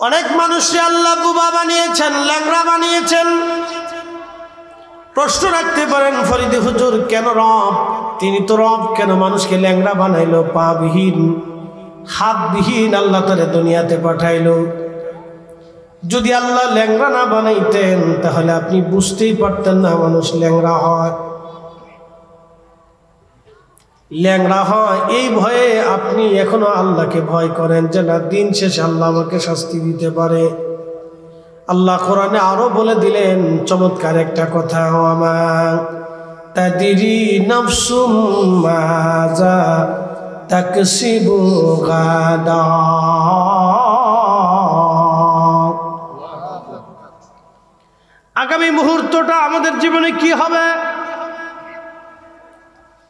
অনেক মানুষকে আল্লাহ বুবা বানিয়েছেন, ল্যাংড়া বানিয়েছেন। প্রশ্ন রাখতে পারেন ফরিদে হুজুর, কেন রব? তিনি তো রব, কেন মানুষকে ল্যাংড়া বানাইলো? পা বিহীন, হাত বিহীন আল্লাহ তারে দুনিয়াতে পাঠাইলো। যদি আল্লাহ ল্যাংড়া না বানাইতেন তাহলে আপনি বুঝতেই পারতেন না মানুষ ল্যাংড়া হয়। ল্যাংড়া হয় এই ভয়ে আপনি এখনো আল্লাহকে ভয় করেন যে না, দিন শেষে আল্লাহ আমাকে শাস্তি দিতে পারে। আল্লাহ কোরআনে আরো বলে দিলেন চমৎকার একটা কথা, ওয়ামা তাদরি নাফসুম মাযা তাকসিবু গাদা। আগামী মুহূর্তটা আমাদের জীবনে কি হবে?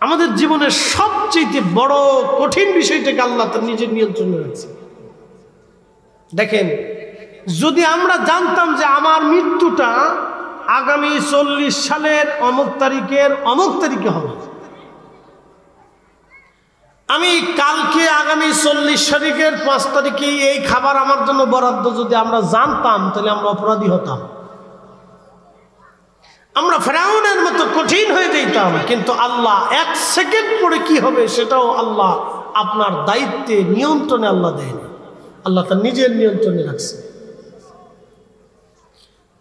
আমাদের জীবনের সবচেয়ে বড় কঠিন বিষয়টাকে আল্লাহ তার নিজের নিয়ন্ত্রণে রাখছে। দেখেন, যদি আমরা জানতাম যে আমার মৃত্যুটা আগামী 40 সালের অমুক তারিখে হবে, আমি কালকে আগামী 40 তারিখের 5 তারিখে এই খাবার আমার জন্য বরাদ্দ, যদি আমরা জানতাম তাহলে আমরা অপরাধী হতাম, আমরা ফেরাউনের মতো কঠিন হয়ে যেতাম। কিন্তু আল্লাহ 1 সেকেন্ড পরে কি হবে সেটাও আল্লাহ আপনার দায়িত্বে, নিয়ন্ত্রণে আল্লাহ দেয়নি, আল্লাহ তার নিজের নিয়ন্ত্রণে রাখছে।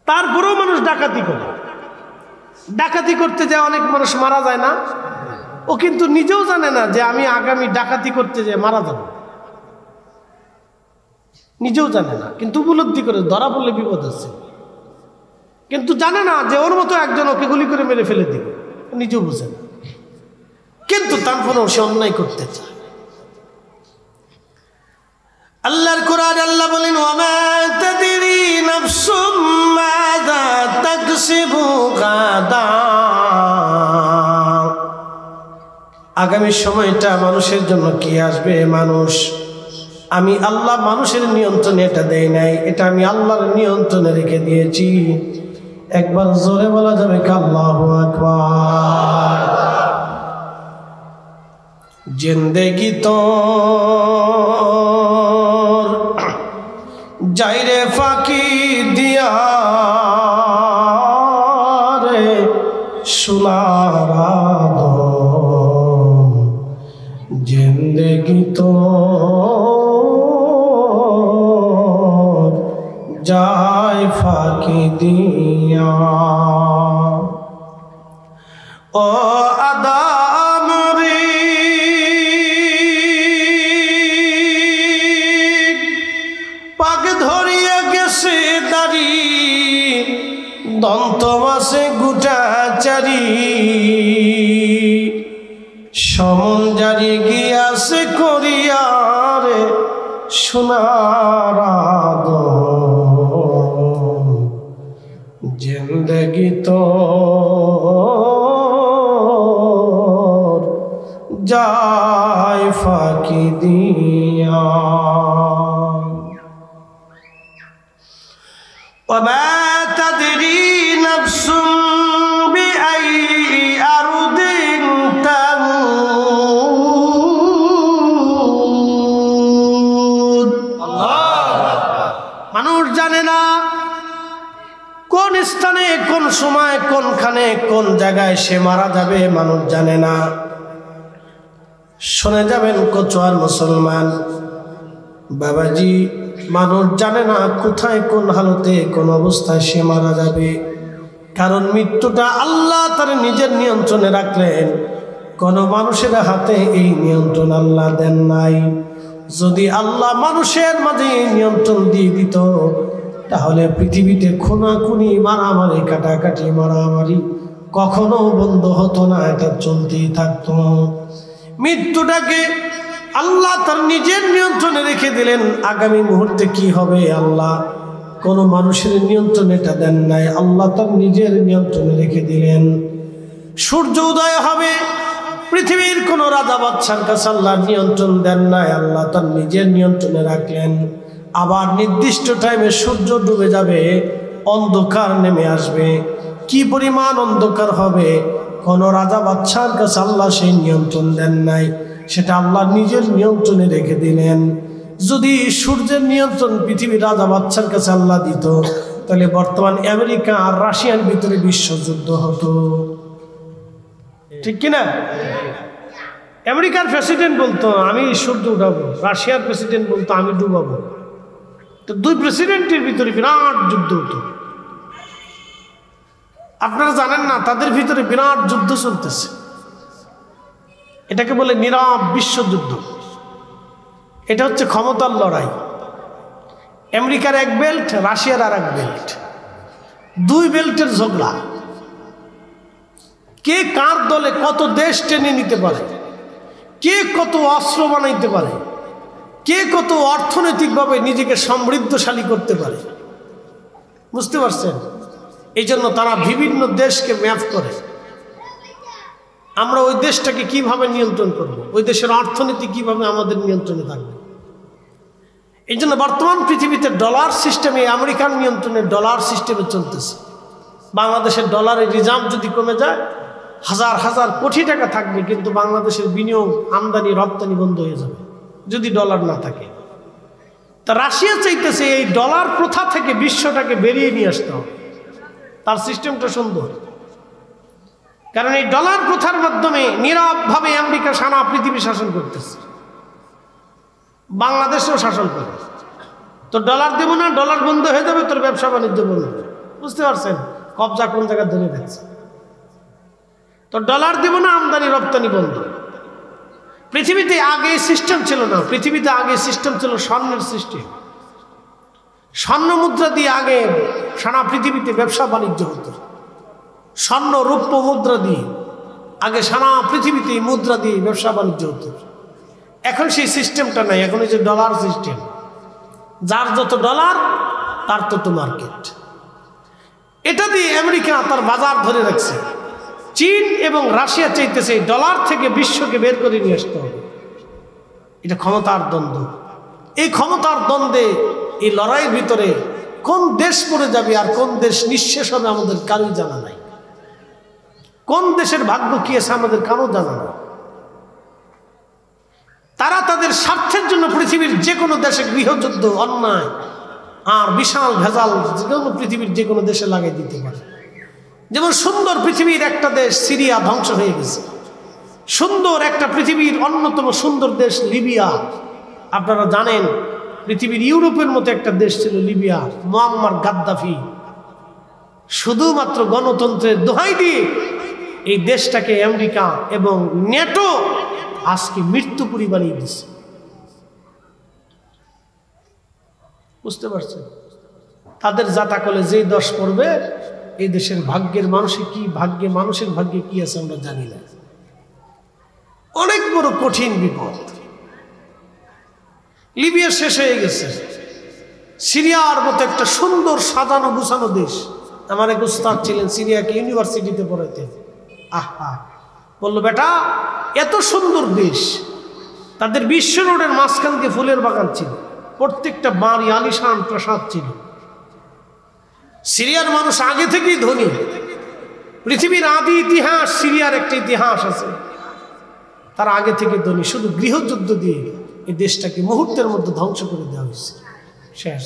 তারপরেও মানুষ ডাকাতি করে, ডাকাতি করতে যায় অনেক মানুষ মারা যায় না? ও কিন্তু নিজেও জানে না যে আমি আগামী ডাকাতি করতে যেয়ে মারা যাব, নিজেও জানে না, কিন্তু উপলব্ধি করে ধরা পড়লে বিপদ আছে। কিন্তু জানে না যে ওর মতো একজন ওকে গুলি করে মেরে ফেলে দিবে, নিজেও বুঝে না, কিন্তু তারপরেও সে অন্যায় করতে চায়। আল্লাহর কোরআন আল্লাহ বলেন, ওয়ামা তাদরি নাফসুম মাযা তাকসিবু গাদা। আগামী সময়টা মানুষের জন্য কি আসবে? মানুষ, আমি আল্লাহ মানুষের নিয়ন্ত্রণে এটা দেই নাই, এটা আমি আল্লাহর নিয়ন্ত্রণে রেখে দিয়েছি। একবার জোরে বলা যাবে কি আল্লাহু আকবার। জিন্দেগি তো যাইরে ফাঁকি দিয়া রে সোনার জিন্দেগি তো যায় ফাঁকি দিয়া। ও আদম রে পাক ধরিয়া গেছে দাড়ি, দন্ত মাসে গুটাচারি, সমন জারি গিয়াছে করিয়া রে সোনার জিন্দগি তো যায় ফাঁকি দিয়া। ওমা তাদরি নাফসুম বিআই আরদিন তামুত। মানুষ জানে না কোন স্থানে, কোন সময়, কোনখানে, কোন জায়গায় সে মারা যাবে, মানুষ জানে না। শুনে যাবেন কচুয়ার মুসলমান বাবাজি, মানুষ জানে না কোথায়, কোন হালতে, কোন অবস্থায় সে মারা যাবে। কারণ মৃত্যুটা আল্লাহ তার নিজের নিয়ন্ত্রণে রাখলেন, কোন মানুষের হাতে এই নিয়ন্ত্রণ আল্লাহ দেন নাই। যদি আল্লাহ মানুষের মাঝে এই নিয়ন্ত্রণ দিয়ে দিত তাহলে পৃথিবীতে খুনাখুনি, মারামারি, কাটাকাটি, মারামারি কখনো বন্ধ হতো না, এটা চলতেই থাকতো। মৃত্যুটাকে আল্লাহ তার নিজের নিয়ন্ত্রণে রেখে দিলেন। আগামী মুহূর্তে কি হবে আল্লাহ কোনো মানুষের নিয়ন্ত্রণে এটা দেন নাই, আল্লাহ তার নিজের নিয়ন্ত্রণে রেখে দিলেন। সূর্য উদয় হবে, পৃথিবীর কোনো রাজা বাদশার কাছে আল্লাহর নিয়ন্ত্রণ দেন নাই, আল্লাহ তার নিজের নিয়ন্ত্রণে রাখলেন। আবার নির্দিষ্ট টাইমে সূর্য ডুবে যাবে, অন্ধকার নেমে আসবে। কি পরিমাণ অন্ধকার হবে কোনো রাজা বাদশার কাছে আল্লাহ সেই নিয়ন্ত্রণ দেন নাই, সেটা আল্লাহ নিজের নিয়ন্ত্রণে রেখে দিলেন। যদি সূর্যের নিয়ন্ত্রণ পৃথিবীর রাজা বাচ্চার কাছে আল্লাহ দিত, তাহলে বর্তমান আমেরিকা আর রাশিয়ার ভিতরে বিশ্বযুদ্ধ হতো। ঠিক কিনা? আমেরিকার প্রেসিডেন্ট বলতো আমি সূর্য উঠাবো, রাশিয়ার প্রেসিডেন্ট বলতো আমি ডুবাবো। তো দুই প্রেসিডেন্টের ভিতরে বিরাট যুদ্ধ হতো। আপনারা জানেন না, তাদের ভিতরে বিরাট যুদ্ধ চলতেছে। এটাকে বলে নীরব বিশ্বযুদ্ধ। এটা হচ্ছে ক্ষমতার লড়াই। আমেরিকার এক বেল্ট, রাশিয়ার আর এক বেল্ট, দুই বেল্টের ঝগড়া। কে কার দলে কত দেশ টেনে নিতে পারে, কে কত অস্ত্র বানাইতে পারে, কে কত অর্থনৈতিকভাবে নিজেকে সমৃদ্ধশালী করতে পারে। বুঝতে পারছেন? এই জন্য তারা বিভিন্ন দেশকে ম্যাপ করে, আমরা ওই দেশটাকে কিভাবে নিয়ন্ত্রণ করব, ওই দেশের অর্থনীতি কিভাবে আমাদের নিয়ন্ত্রণে থাকবে। এই জন্য বর্তমান পৃথিবীতে ডলার সিস্টেমে, আমেরিকান নিয়ন্ত্রণে ডলার সিস্টেমে চলতেছে। বাংলাদেশের ডলারের রিজার্ভ যদি কমে যায়, হাজার হাজার কোটি টাকা থাকবে, কিন্তু বাংলাদেশের বিনিয়োগ, আমদানি রপ্তানি বন্ধ হয়ে যাবে যদি ডলার না থাকে। তা রাশিয়া চাইতেছে এই ডলার প্রথা থেকে বিশ্বটাকে বেরিয়ে নিয়ে আসতে হবে। তার সিস্টেমটা সুন্দর, কারণ এই ডলার প্রথার মাধ্যমে নীরবভাবে আমেরিকা সারা পৃথিবী শাসন করতেছে, বাংলাদেশেও শাসন করে। তো ডলার দেবো না, ডলার বন্ধ হয়ে যাবে, তোর ব্যবসা বাণিজ্য বন্ধ। বুঝতে পারছেন কবজা কোন জায়গায় ধরে রাখছে? তো ডলার দেবো না, আমদানি রপ্তানি বন্ধ। পৃথিবীতে আগে সিস্টেম ছিল না, পৃথিবীতে আগে সিস্টেম ছিল স্বর্ণের সিস্টেম। স্বর্ণ মুদ্রা দিয়ে আগে সারা পৃথিবীতে ব্যবসা বাণিজ্য হতো। স্বর্ণ রৌপ্য মুদ্রা দিয়ে আগে সারা পৃথিবীতে মুদ্রা দিয়ে ব্যবসা বাণিজ্য হতো। এখন সেই সিস্টেমটা নাই, এখন এই যে ডলার সিস্টেম, যার যত ডলার তার তত মার্কেট। এটা দিয়ে আমেরিকা তার বাজার ধরে রাখছে। চীন এবং রাশিয়া চাইতেছে ডলার থেকে বিশ্বকে বের করে নিয়ে আসতে হবে। এটা ক্ষমতার দ্বন্দ্ব। এই ক্ষমতার দ্বন্দ্বে, এই লড়াইয়ের ভিতরে কোন দেশ পড়ে যাবে আর কোন দেশ নিঃশেষ হবে আমাদের কারোই জানা নাই। কোন দেশের ভাগ্য কি আছে আমাদের কারো জানা নাই। তারা তাদের স্বার্থের জন্য পৃথিবীর যে কোনো দেশে গৃহযুদ্ধ, অন্যায় আর বিশাল ভেজাল যে কোনো পৃথিবীর যে কোনো দেশে লাগিয়ে দিতে পারে। যেমন সুন্দর পৃথিবীর একটা দেশ সিরিয়া ধ্বংস হয়ে গেছে, সুন্দর একটা পৃথিবীর অন্যতম সুন্দর দেশ লিবিয়া। আপনারা জানেন পৃথিবীর ইউরোপের মতো একটা দেশ ছিল লিবিয়া, মুয়াম্মার গাদ্দাফি শুধুমাত্র গণতন্ত্রের দোহাই দিয়ে এই দেশটাকে আমেরিকা এবং নেটো আজকে মৃত্যুপুরী বানিয়ে দিচ্ছে। বুঝতে পারছেন? তাদের জাতাকলে যেই দশ পড়বে, এই দেশের ভাগ্যের মানুষের কি ভাগ্যে, মানুষের ভাগ্যে কি আছে আমরা জানি না। অনেক বড় কঠিন বিপদ। লিবিয়া শেষ হয়ে গেছে, সিরিয়ার মতো একটা সুন্দর সাজানো গুছানো দেশ। আমার এক উস্তাদ ছিলেন, সিরিয়াকে ইউনিভার্সিটিতে পড়াইতেন। আহা, বললো বেটা এত সুন্দর দেশ, তাদের বিশ্ব রোডের মাঝখান দিয়ে ফুলের বাগান ছিল, প্রত্যেকটা বাড়ি আলিশান প্রাসাদ ছিল। সিরিয়ার মানুষ আগে থেকেই ধনী। পৃথিবীর আদি ইতিহাস, সিরিয়ার একটা ইতিহাস আছে, তারা আগে থেকে ধনী। শুধু গৃহযুদ্ধ দিয়ে এই দেশটাকে মুহূর্তের মধ্যে ধ্বংস করে দেওয়া হয়েছে, শেষ।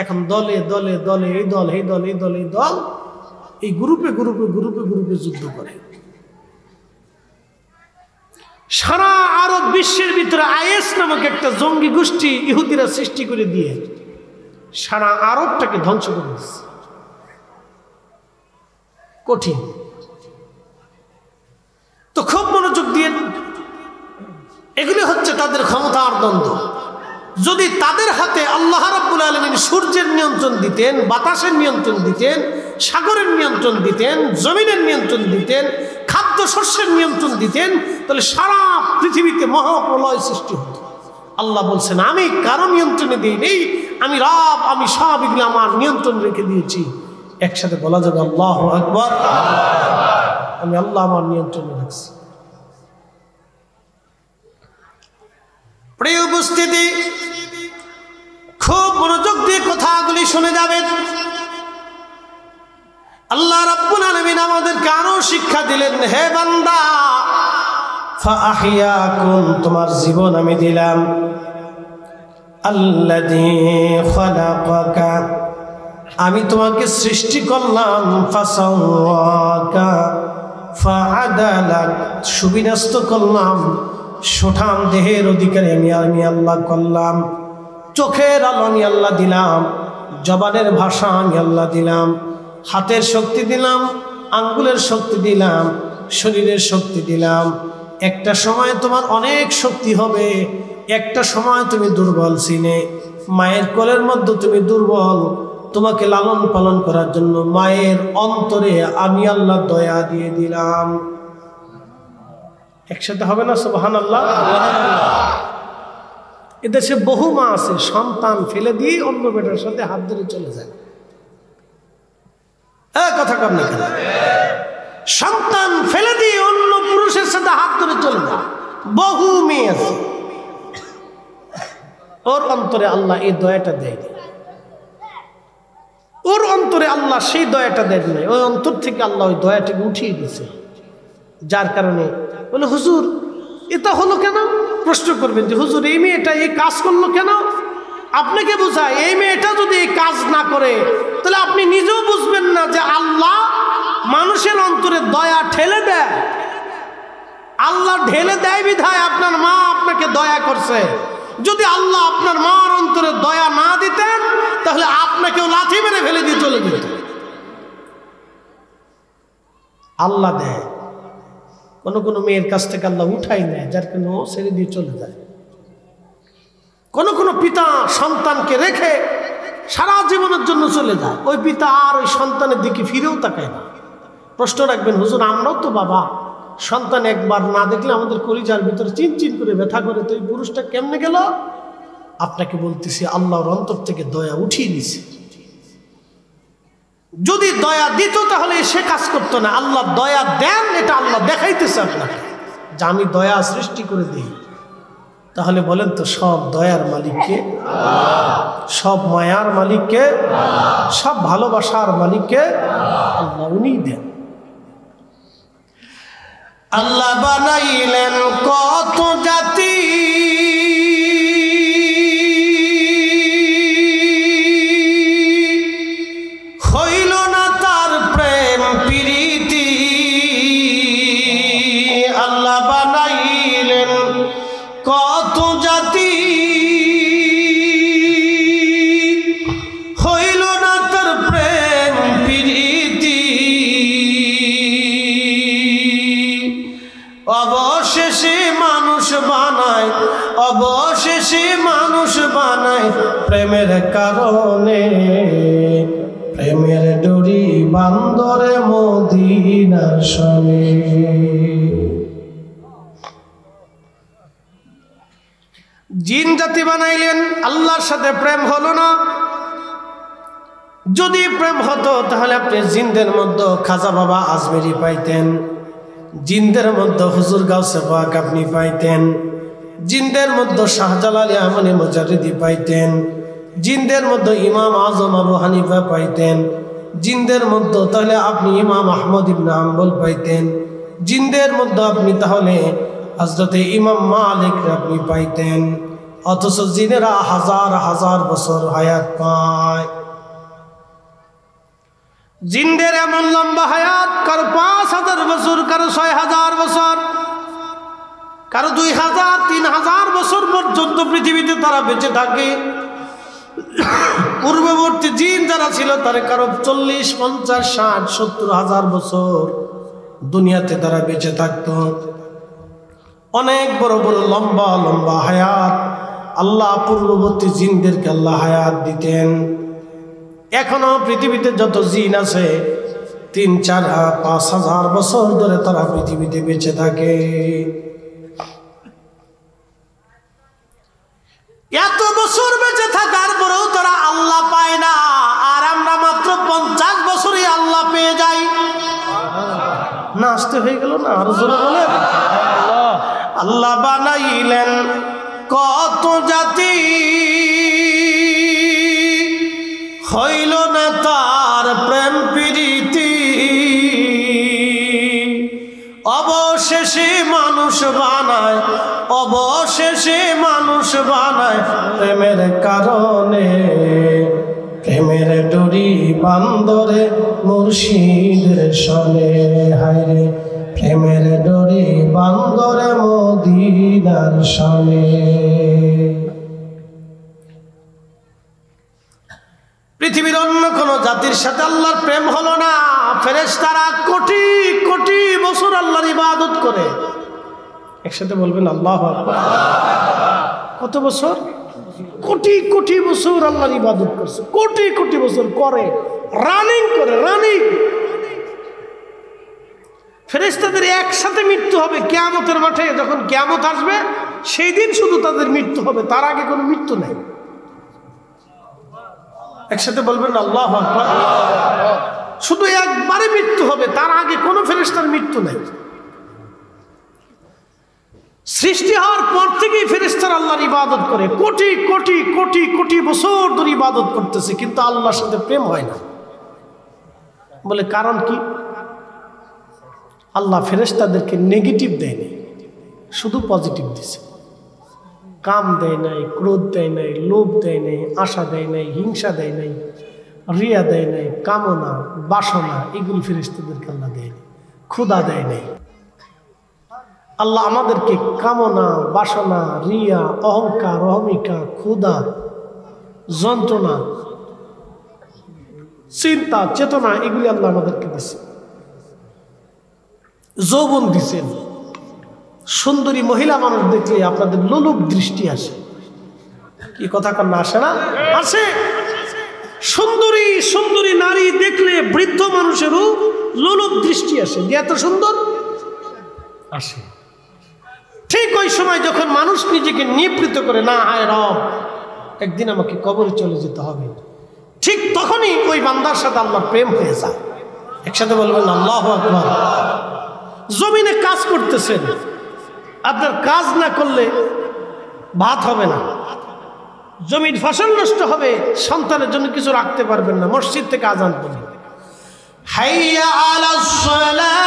এখন দলে দলে দলে, এই দল এই দল এই দল এই দল, এই গ্রুপে গ্রুপে গ্রুপে গ্রুপে যুদ্ধ করে। সারা আরব বিশ্বের ভিতরে আইএস নামক একটা জঙ্গি গোষ্ঠী ইহুদিরা সৃষ্টি করে দিয়ে সারা আরবটাকে ধ্বংস করে দিচ্ছে। কঠিন। তো খুব মনোযোগ দিয়ে, এগুলি হচ্ছে তাদের ক্ষমতার দ্বন্দ্ব। যদি তাদের হাতে আল্লাহ রাব্বুল আলামিন সূর্যের নিয়ন্ত্রণ দিতেন, বাতাসের নিয়ন্ত্রণ দিতেন, সাগরের নিয়ন্ত্রণ দিতেন, জমিনের নিয়ন্ত্রণ দিতেন, খাদ্য শস্যের নিয়ন্ত্রণ দিতেন, তাহলে সারা পৃথিবীতে মহাপ্রলয় সৃষ্টি হতো। আল্লাহ বলছেন আমি কারো নিয়ন্ত্রণে দিই নেই, আমি রব, আমি সব এগুলো আমার নিয়ন্ত্রণ রেখে দিয়েছি। একসাথে বলা যাবে আল্লাহু আকবার। আমি আল্লাহ আমার নিয়ন্ত্রণে রাখছি। প্রিয় উপস্থিতি, খুব মনোযোগ দিয়ে কথাগুলি শুনে যাবেন। আল্লাহ রাব্বুল আলামিন আমাদেরকে আরো শিক্ষা দিলেন, হে বান্দা ফাআহিয়াকুম, তোমার জীবন আমি দিলাম, আল্লাযী খালাকাকা, আমি তোমাকে সৃষ্টি করলাম, ফাসাওয়াকা ফাআদালাক, সুবিন্যস্ত করলাম, সুঠাম দেহের অধিকারী আমি আল্লাহ করলাম, চোখের আলো আমি আল্লাহ দিলাম, জবানের ভাষা আমি আল্লাহ দিলাম, হাতের শক্তি দিলাম, আঙ্গুলের শক্তি দিলাম, শরীরের শক্তি দিলাম। একটা সময় তোমার অনেক শক্তি হবে, একটা সময় তুমি দুর্বল ছিলে, মায়ের কোলের মধ্যে তুমি দুর্বল, তোমাকে লালন পালন করার জন্য মায়ের অন্তরে আমি আল্লাহ দয়া দিয়ে দিলাম। একসাথে হবে না সুবহানাল্লাহ? এদেশে বহু মা আছে সন্তান ফেলে দিয়ে অন্য বেটার সাথে হাত ধরে চলে যায়। কথা কম না কেন? সন্তান ফেলে দিয়ে অন্য পুরুষের সাথে হাত ধরে চলে যায়, বহু মেয়ে আছে। ওর অন্তরে আল্লাহ এই দয়াটা দেয়, ওর অন্তরে আল্লাহ সেই দয়াটা দেয় নাই, ওই অন্তর থেকে আল্লাহ ওই দয়াটাকে উঠিয়ে দিয়েছে। যার কারণে বলে, হুজুর এটা হলো কেন? প্রশ্ন করবেন যে হুজুর এই মেয়েটা এই কাজ করলো কেন? আপনাকে বোঝায় এই মেয়েটা যদি এই কাজ না করে তাহলে আপনি নিজেও বুঝবেন না যে আল্লাহ মানুষের অন্তরে দয়া ঠেলে দেয়। আল্লাহ ঢেলে দেয় বিধায় আপনার মা আপনাকে দয়া করছে। যদি আল্লাহ আপনার মার অন্তরে দয়া না দিতেন তাহলে আপনাকেও লাথি মেরে ফেলে দিয়ে চলে যেত। আল্লাহ দেয়, কোন কোন মেয়ের কাছ থেকে আল্লাহ উঠাই নেয়, যার কেন ছেড়ে দিয়ে চলে যায়। কোন কোন পিতা সন্তানকে রেখে সারা জীবনের জন্য চলে যায়, ওই পিতা আর ওই সন্তানের দিকে ফিরেও তাকায় না। প্রশ্ন রাখবেন, হুজুর আমরাও তো বাবা, সন্তান একবার না দেখলে আমাদের কলিজার ভিতরে চিনচিন করে ব্যথা করে, তো এই পুরুষটা কেমনে গেল? আপনাকে বলতেছি আল্লাহর অন্তর থেকে দয়া উঠিয়ে দিছে। যদি দয়া দিত তাহলে সে কাজ করতো না। আল্লাহ দয়া দেন, এটা আল্লাহ দেখাইতেছে আপনাকে যে আমি দয়া সৃষ্টি করে দিই। তাহলে বলেন তো সব দয়ার মালিককে? সব মায়ার মালিককে? সব ভালোবাসার মালিককে? আল্লাহ, উনি দেন। আল্লাহ বানাইলেন কত জাতি, হইল না তার প্রেম প্রীতি। আল্লাহ বানাইলেন কত জাতি, হইল না তার প্রেম প্রীতি। অবশেষে মানুষ বানায়, অবশেষে মানুষ বানায় প্রেমের কারণে। প্রেমের ডোরি বান্দরে মদিনার সনে। জিন জাতি বানাইলেন, আল্লাহর সাথে প্রেম হলো না। যদি প্রেম হতো তাহলে আপনি জিনদের মধ্যে খাজা বাবা আজমেরি পাইতেন, জিনদের মধ্যে হুজুর গাউসে পাক আপনি পাইতেন, জিনদের মধ্যে শাহজালাল আমনি মুজারিদি পাইতেন, জিনদের মধ্যে ইমাম আজম আবু হানিফা পাইতেন, জিনদের মধ্যে তাহলে আপনি ইমাম আহমদ ইবনে হাম্বল পাইতেন, জিনদের মধ্যে আপনি তাহলে হযরতে ইমাম মালিক আপনি পাইতেন। অথচ জিনেরা হাজার হাজার বছর হায়াত পায়। জিনদের এমন লম্বা হায়াত, কারো ৫,০০০ বছর, কারো ৬,০০০ বছর, কারো ২,০০০, ৩,০০০ বছর পর্যন্ত পৃথিবীতে তারা বেঁচে থাকে। পূর্ববর্তী জিন যারা ছিল তারা কারো ৪০, ৫০, ৬০, ৭০,০০০ বছর দুনিয়াতে তারা বেঁচে থাকত। অনেক বড় বড় লম্বা লম্বা হায়াত আল্লাহ পূর্ববর্তী জিনদেরকে আল্লাহ হায়াত দিতেন। এখনো পৃথিবীতে যত জিন আছে ৩, ৪, ৫,০০০ বছর ধরে তারা পৃথিবীতে বেঁচে থাকে। এত বছর বেঁচে থাকার পরেও তারা আল্লাহ পায় না, আর আমরা মাত্র ৫০ বছরই আল্লাহ পেয়ে যাই। না আসতে হয়ে গেল না? আরো জোরে বলেন। আল্লাহ বানাইলেন কত জাতি, হইল না তার প্রেম প্রীতি। অবশেষে মানুষ বানায়, অবশেষে মানুষ বানায় প্রেমের কারণে, প্রেমের ডুরি বান্দরে মুর্শিদের সনে, হায়রে প্রেমের ডুরি বান্দরে মদিনার সনে। পৃথিবীর অন্য কোন জাতির সাথে আল্লাহর প্রেম হলো না। ফেরেশতারা কোটি কোটি বছর আল্লাহর ইবাদত করে। একসাথে বলবেন আল্লাহু আকবার। কত বছর? কোটি কোটি বছর আল্লাহর ইবাদত করছে, কোটি কোটি বছর করে, রানিং করে, রানিং। ফেরেশতাদের একসাথে মৃত্যু হবে কিয়ামতের মাঠে। যখন কিয়ামত আসবে সেই দিন শুধু তাদের মৃত্যু হবে, তার আগে কোনো মৃত্যু নেই। একসাথে বলবেন আল্লাহু আকবার। শুধু একবারে মৃত্যু হবে, তার আগে কোনো ফেরেশতার মৃত্যু নেই। সৃষ্টি হওয়ার পর থেকেই ফেরেশতারা আল্লাহর ইবাদত করে, কোটি কোটি কোটি কোটি বছর ধরে ইবাদত করতেছে, কিন্তু আল্লাহর সাথে প্রেম হয় না। বলে কারণ কি? আল্লাহ ফেরেশতাদেরকে নেগেটিভ দেয়নি, শুধু পজিটিভ দিছে। কাম দেয় নাই, ক্রোধ দেয় নাই, লোভ দেয় নাই, আশা দেয় নাই, হিংসা দেয় নাই, রিয়া দেয় নাই, কামনা বাসনা এগুলি ফেরেশতাদেরকে আল্লাহ দেয় নাই, ক্ষুধা দেয় নাই। আল্লাহ আমাদেরকে কামনা বাসনা রিয়া অহংকার অহমিকা ক্ষুধা যন্ত্রণা চিন্তা চেতনা এগুলি আল্লাহ আমাদেরকে দিছে। যৌবন দিছেন। সুন্দরী মহিলা মানুষ দেখলে আপনাদের লোলুপ দৃষ্টি আসে। কি কথা কন্যা আসে না? আসে। সুন্দরী সুন্দরী নারী দেখলে বৃদ্ধ মানুষেরও লোলুপ দৃষ্টি আসে, যে এত সুন্দর আসে। ঠিক ওই সময় যখন মানুষ নিজেকে নিবৃত করে, না হায় রব একদিন আমাকে কবরে চলে যেতে হবে, ঠিক তখনই ওই বান্দার সাথে আল্লাহর প্রেম হয়ে যায়। একসাথে বলবেন আল্লাহু আকবার। জমিনে কাজ করতেছেন, আপনার কাজ না করলে ভাত হবে না, জমির ফসল নষ্ট হবে, সন্তানের জন্য কিছু রাখতে পারবেন না, মসজিদ থেকে আজান পড়ে হাইয়া আলাস সালাহ,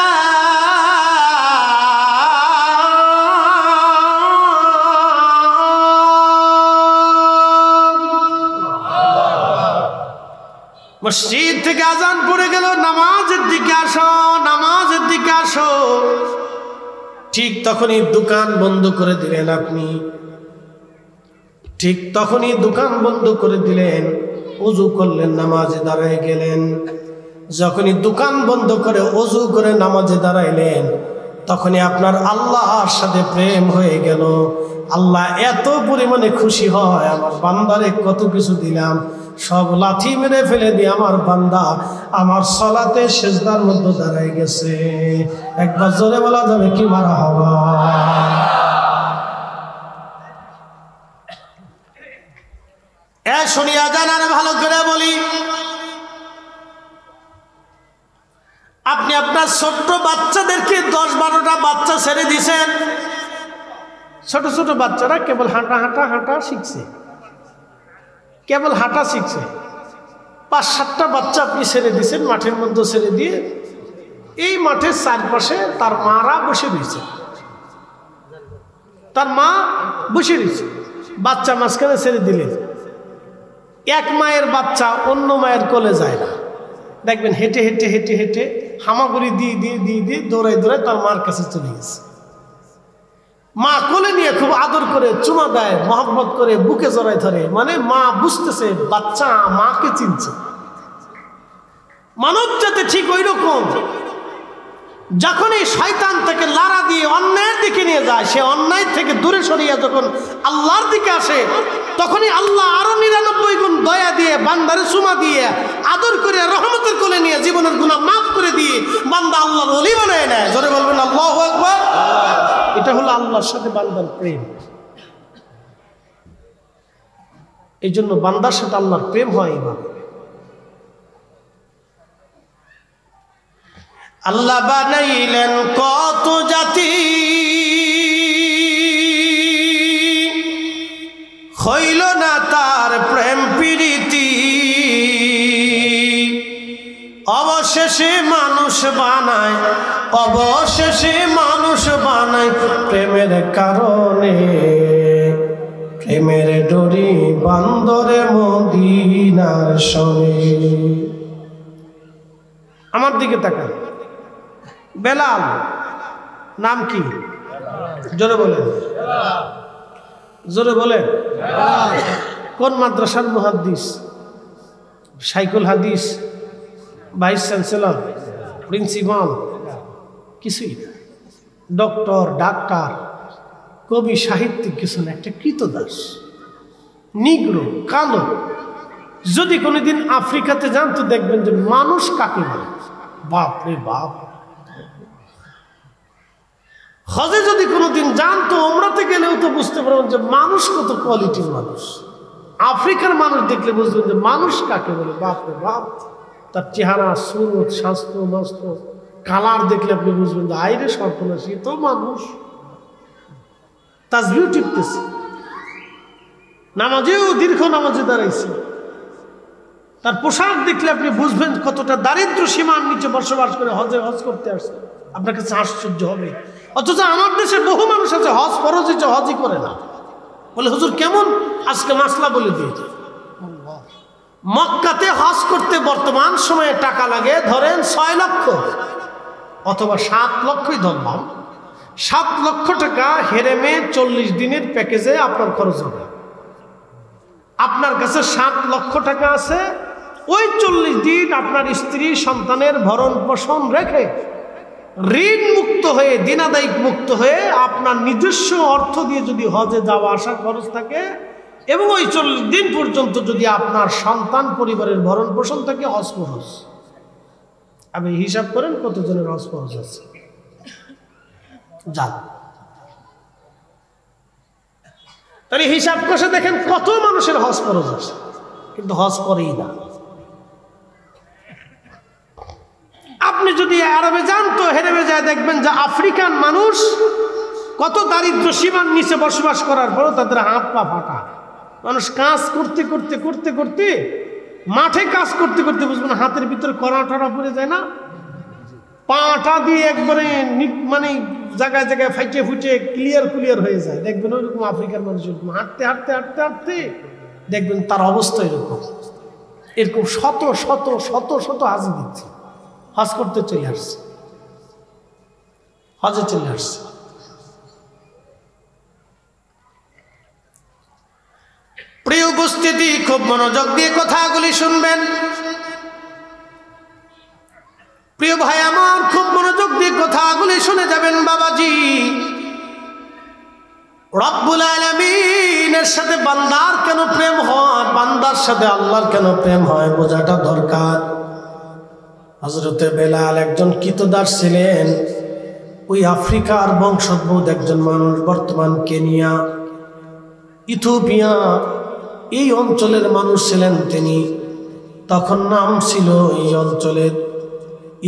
মসজিদ থেকে আজান পড়ে গেল, নামাজের দিকে আসো, নামাজের দিকে আসো। ঠিক তখনই দোকান বন্ধ করে দিলেন আপনি, ঠিক তখনই দোকান বন্ধ করে দিলেন, ওযু করলেন, নামাজে দাঁড়ায় গেলেন। যখনই দোকান বন্ধ করে ওযু করে নামাজে দাঁড়াইলেন, তখনই আপনার আল্লাহর সাথে প্রেম হয়ে গেল। আল্লাহ এত পরিমাণে খুশি হয়, আমার বান্দারে কত কিছু দিলাম, সব লাথি মেরে ফেলে দিয়ে আমার বান্দা আমার সালাতে সিজদার মধ্যে দাঁড়ায় গেছে। একবার জোরে বলা যাবে কি মারহাবা। শুনিয়া যান, আর ভালো করে বলি, আপনি আপনার ছোট্ট বাচ্চাদেরকে 10-12টা বাচ্চা ছেড়ে দিয়েছেন, ছোট ছোট বাচ্চারা কেবল হাঁটা হাঁটা হাঁটা শিখছে, কেবল হাঁটা শিখছে। 5-7টা বাচ্চা আপনি ছেড়ে দিয়েছেন, মাঠের মধ্যে ছেড়ে দিয়ে এই মাঠের চারপাশে তার মারা বসে রয়েছে, তার মা বসে রয়েছে, বাচ্চা মাঝখানে ছেড়ে দিলেন। এক মায়ের বাচ্চা অন্য মায়ের কোলে যায় না, দেখবেন হেঁটে হেঁটে হেঁটে হেঁটে হামাগুড়ি দিয়ে দিয়ে দিয়ে দিয়ে দৌড়ায় দৌড়ায় তার মার কাছে চলে গেছে। মা কোলে নিয়ে খুব আদর করে চুমা দেয়, মহব্বত করে বুকে জড়ায় ধরে, মানে মা বুঝতেছে বাচ্চা মাকে চিনছে। মানব জাতি ঠিক ওই রকম, যখনই শয়তান থেকে লাড়া দিয়ে অন্যায়ের দিকে নিয়ে যায়, সে অন্যায় থেকে দূরে সরিয়ে যখন আল্লাহর দিকে আসে, তখনই আল্লাহ আরো 99 গুণ দয়া দিয়ে বান্দারে চুমা দিয়ে আদর করে রহমতের কোলে নিয়ে জীবনের গুনাহ মাফ করে দিয়ে বান্দা আল্লাহর ওলি বানায় নেয়। জোরে বলবেন আল্লাহু আকবার। এটা হলো আল্লাহর সাথে বান্দার প্রেম। এই জন্য বান্দার সাথে আল্লাহর প্রেম হয় এভাবে। আল্লাহ বানাইলেন কত জাতি, হইল না তার প্রেম প্রীতি, অবশেষে মানুষ বানায়, অবশেষে মানুষ বানায় প্রেমের কারণে, প্রেমের ডোরে বান্দরে মদিনার শোনে। আমার দিকে তাকান। বেলাল নাম কি? জোরে বলেন, জোরে বলেন। কোন মাদ্রাসার মুহাদ্দিস? শাইখুল হাদিস, ভাইস চ্যান্সেলর, প্রিন্সিপাল? কিছুই না। ডক্টর, ডাক্তার, কবি, সাহিত্যিক কিছু না, একটা কৃতদাস, নিগ্রো, কালো। যদি কোনোদিন আফ্রিকাতে যান তো দেখবেন যে মানুষ কাকে বলে। বাপ রে বাপ। হজে যদি কোনোদিন যান তো ওমরাতে গেলেও তো বুঝতে পারবেন যে মানুষ কত কোয়ালিটির মানুষ। আফ্রিকার মানুষ দেখলে বুঝবেন যে মানুষ কাকে বলে। বাপ রে বাপ। তার চেহারা, সুরত, স্বাস্থ্য, মস্ত, কালার দেখলে আপনি বুঝবেন যে আইরে সর্বনাশী, তো মানুষ। তাসবিহ টিপতেছে, নামাজেও দীর্ঘ নামাজে দাঁড়াইছে। তার পোশাক দেখলে আপনি বুঝবেন কতটা দারিদ্র সীমার নিচে বসবাস করে হজ করতে আসছে। আপনার কাছে আশ্চর্য হবে। অথচ আমার দেশে বহু মানুষ আছে হজ ফরজ হয়েছে, হজই করে না। বলে হুজুর কেমন? আজকে মাসলা বলে দিয়েছে। মক্কাতে হজ করতে বর্তমান সময়ে টাকা লাগে ধরেন 6 লক্ষ অথবা 7 লক্ষই ধরলাম। 7 লক্ষ টাকা হেরেমে 40 দিনের প্যাকেজে আপনার খরচ হবে। আপনার কাছে 7 লক্ষ টাকা আছে, ওই 40 দিন আপনার স্ত্রী সন্তানের ভরণ পোষণ রেখে ঋণ মুক্ত হয়ে, দিনাদায়িক মুক্ত হয়ে আপনার নিজস্ব অর্থ দিয়ে যদি হজে যাওয়া আসা খরচ থাকে এবং ওই 40 দিন পর্যন্ত যদি আপনার সন্তান পরিবারের ভরণ পোষণ থাকে, হজ ফরজ। আপনি হিসাব করেন কতজনের হজ ফরজ আছে। যান, তাহলে হিসাব কষে দেখেন কত মানুষের হজ ফরজ আছে, কিন্তু হজ করেই না। আপনি যদি আরবে যান তো হেরেবে যায় দেখবেন যে আফ্রিকান মানুষ কত দারিদ্র সীমার নিচে বসবাস করার পরও তাদের হাত পা ফাটা। মানুষ কাজ করতে করতে করতে করতে, মাঠে কাজ করতে করতে বুঝবেন হাতের ভিতরে কড়া টড়া পড়ে যায় না, পাটা দিয়ে একবারে মানে জায়গায় জায়গায় ফাইটে ফুটে ক্লিয়ার হয়ে যায়। দেখবেন ওইরকম আফ্রিকার মানুষ হাঁটতে হাঁটতে হাঁটতে হাঁটতে দেখবেন তার অবস্থা এরকম শত শত শত শত হাজি দিচ্ছে, হজ করতে চলে আসছে, হজে চলে আসছে। প্রিয় উপস্থিতি, খুব মনোযোগ দিয়ে কথাগুলি শুনবেন। প্রিয় ভাই আমার, খুব মনোযোগ দিয়ে কথাগুলি শুনে যাবেন। বাবাজি, রব্বুল আলামিনের সাথে বান্দার কেন প্রেম হয়, বান্দার সাথে আল্লাহর কেন প্রেম হয় বোঝাটা দরকার। হযরতে বেলাল একজন কৃতদাস ছিলেন। ওই আফ্রিকার বংশোদ্ভূত একজন মানুষ, বর্তমান কেনিয়া, ইথিওপিয়া, এই অঞ্চলের মানুষ ছিলেন তিনি। তখন নাম ছিল এই অঞ্চলের,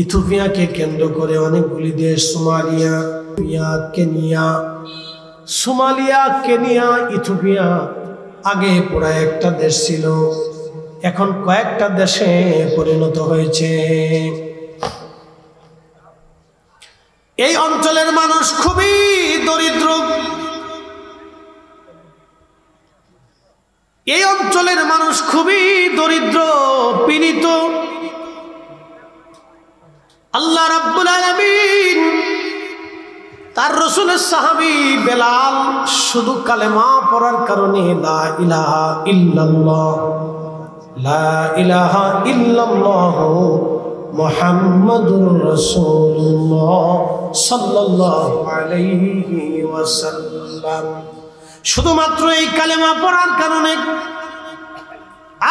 ইথিওপিয়াকে কেন্দ্র করে অনেকগুলি দেশ, Somalia, Kenya, Somalia, Kenya, Ethiopia আগে পুরা একটা দেশ ছিল, এখন কয়েকটা দেশে পরিণত হয়েছে। এই অঞ্চলের মানুষ খুবই দরিদ্র। এই অঞ্চলের মানুষ খুবই দরিদ্র, পীড়িত। আল্লাহ রাব্বুল আলামিন তার রাসূলের সাহাবী বেলাল শুধু কালেমা পড়ার কারণে লা ইলাহা ইল্লাল্লাহ, লা ইলাহা ইল্লাল্লাহ মুহাম্মাদুর রাসূলুল্লাহ সাল্লাল্লাহু আলাইহি ওয়াসাল্লাম, শুধুমাত্র এই কালেমা পড়ার কারণে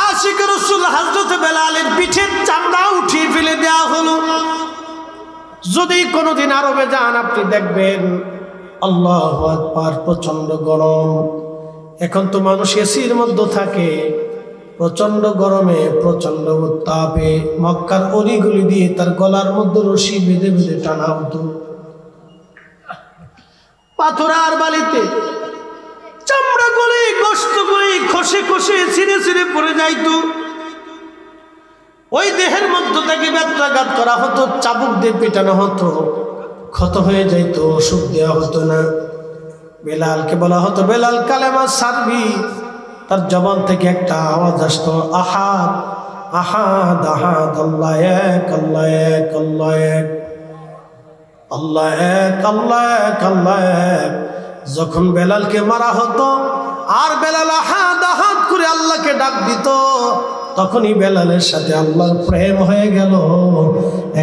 আশিক রাসূল হযরত বেলালের পিঠের চামড়া উঠিয়ে ফেলে দেওয়া হলো। যদি কোনোদিন আরবে যান আপনি দেখবেন আল্লাহু আকবার, প্রচন্ড গরম। এখন তো মানুষ এসির মধ্যে থাকে, প্রচন্ড গরমে, প্রচন্ড উত্তাপে মক্কার অলিগুলি দিয়ে তার গলার মধ্যে রশি বেঁধে বেঁধে টানা হতো। পাথর আর বালিতে চামড়াগুলি, গোশতগুলি খসে খসে ছিঁড়ে ছিঁড়ে পড়ে যাইত। ওই দেহের মধ্য থেকে ব্যত্রাঘাত করা হতো, চাবুক দিয়ে পেটানো হতো, ক্ষত হয়ে যাইত, ওষুধ দেওয়া হতো না। বেলালকে বলা হতো, বেলাল কালেমা ছাড়বি, তার জবান থেকে একটা আওয়াজ আসতো, আহাদ আহাদ আহাদ, আল্লাহ এক আল্লাহ এক আল্লাহ এক, আল্লাহ এক আল্লাহ এক আল্লাহ এক। যখন বেলালকে মারা হতো আর বেলাল আহাদ আহাদ করে আল্লাহকে ডাক দিত, তখনই বেলালের সাথে আল্লাহর প্রেম হয়ে গেল।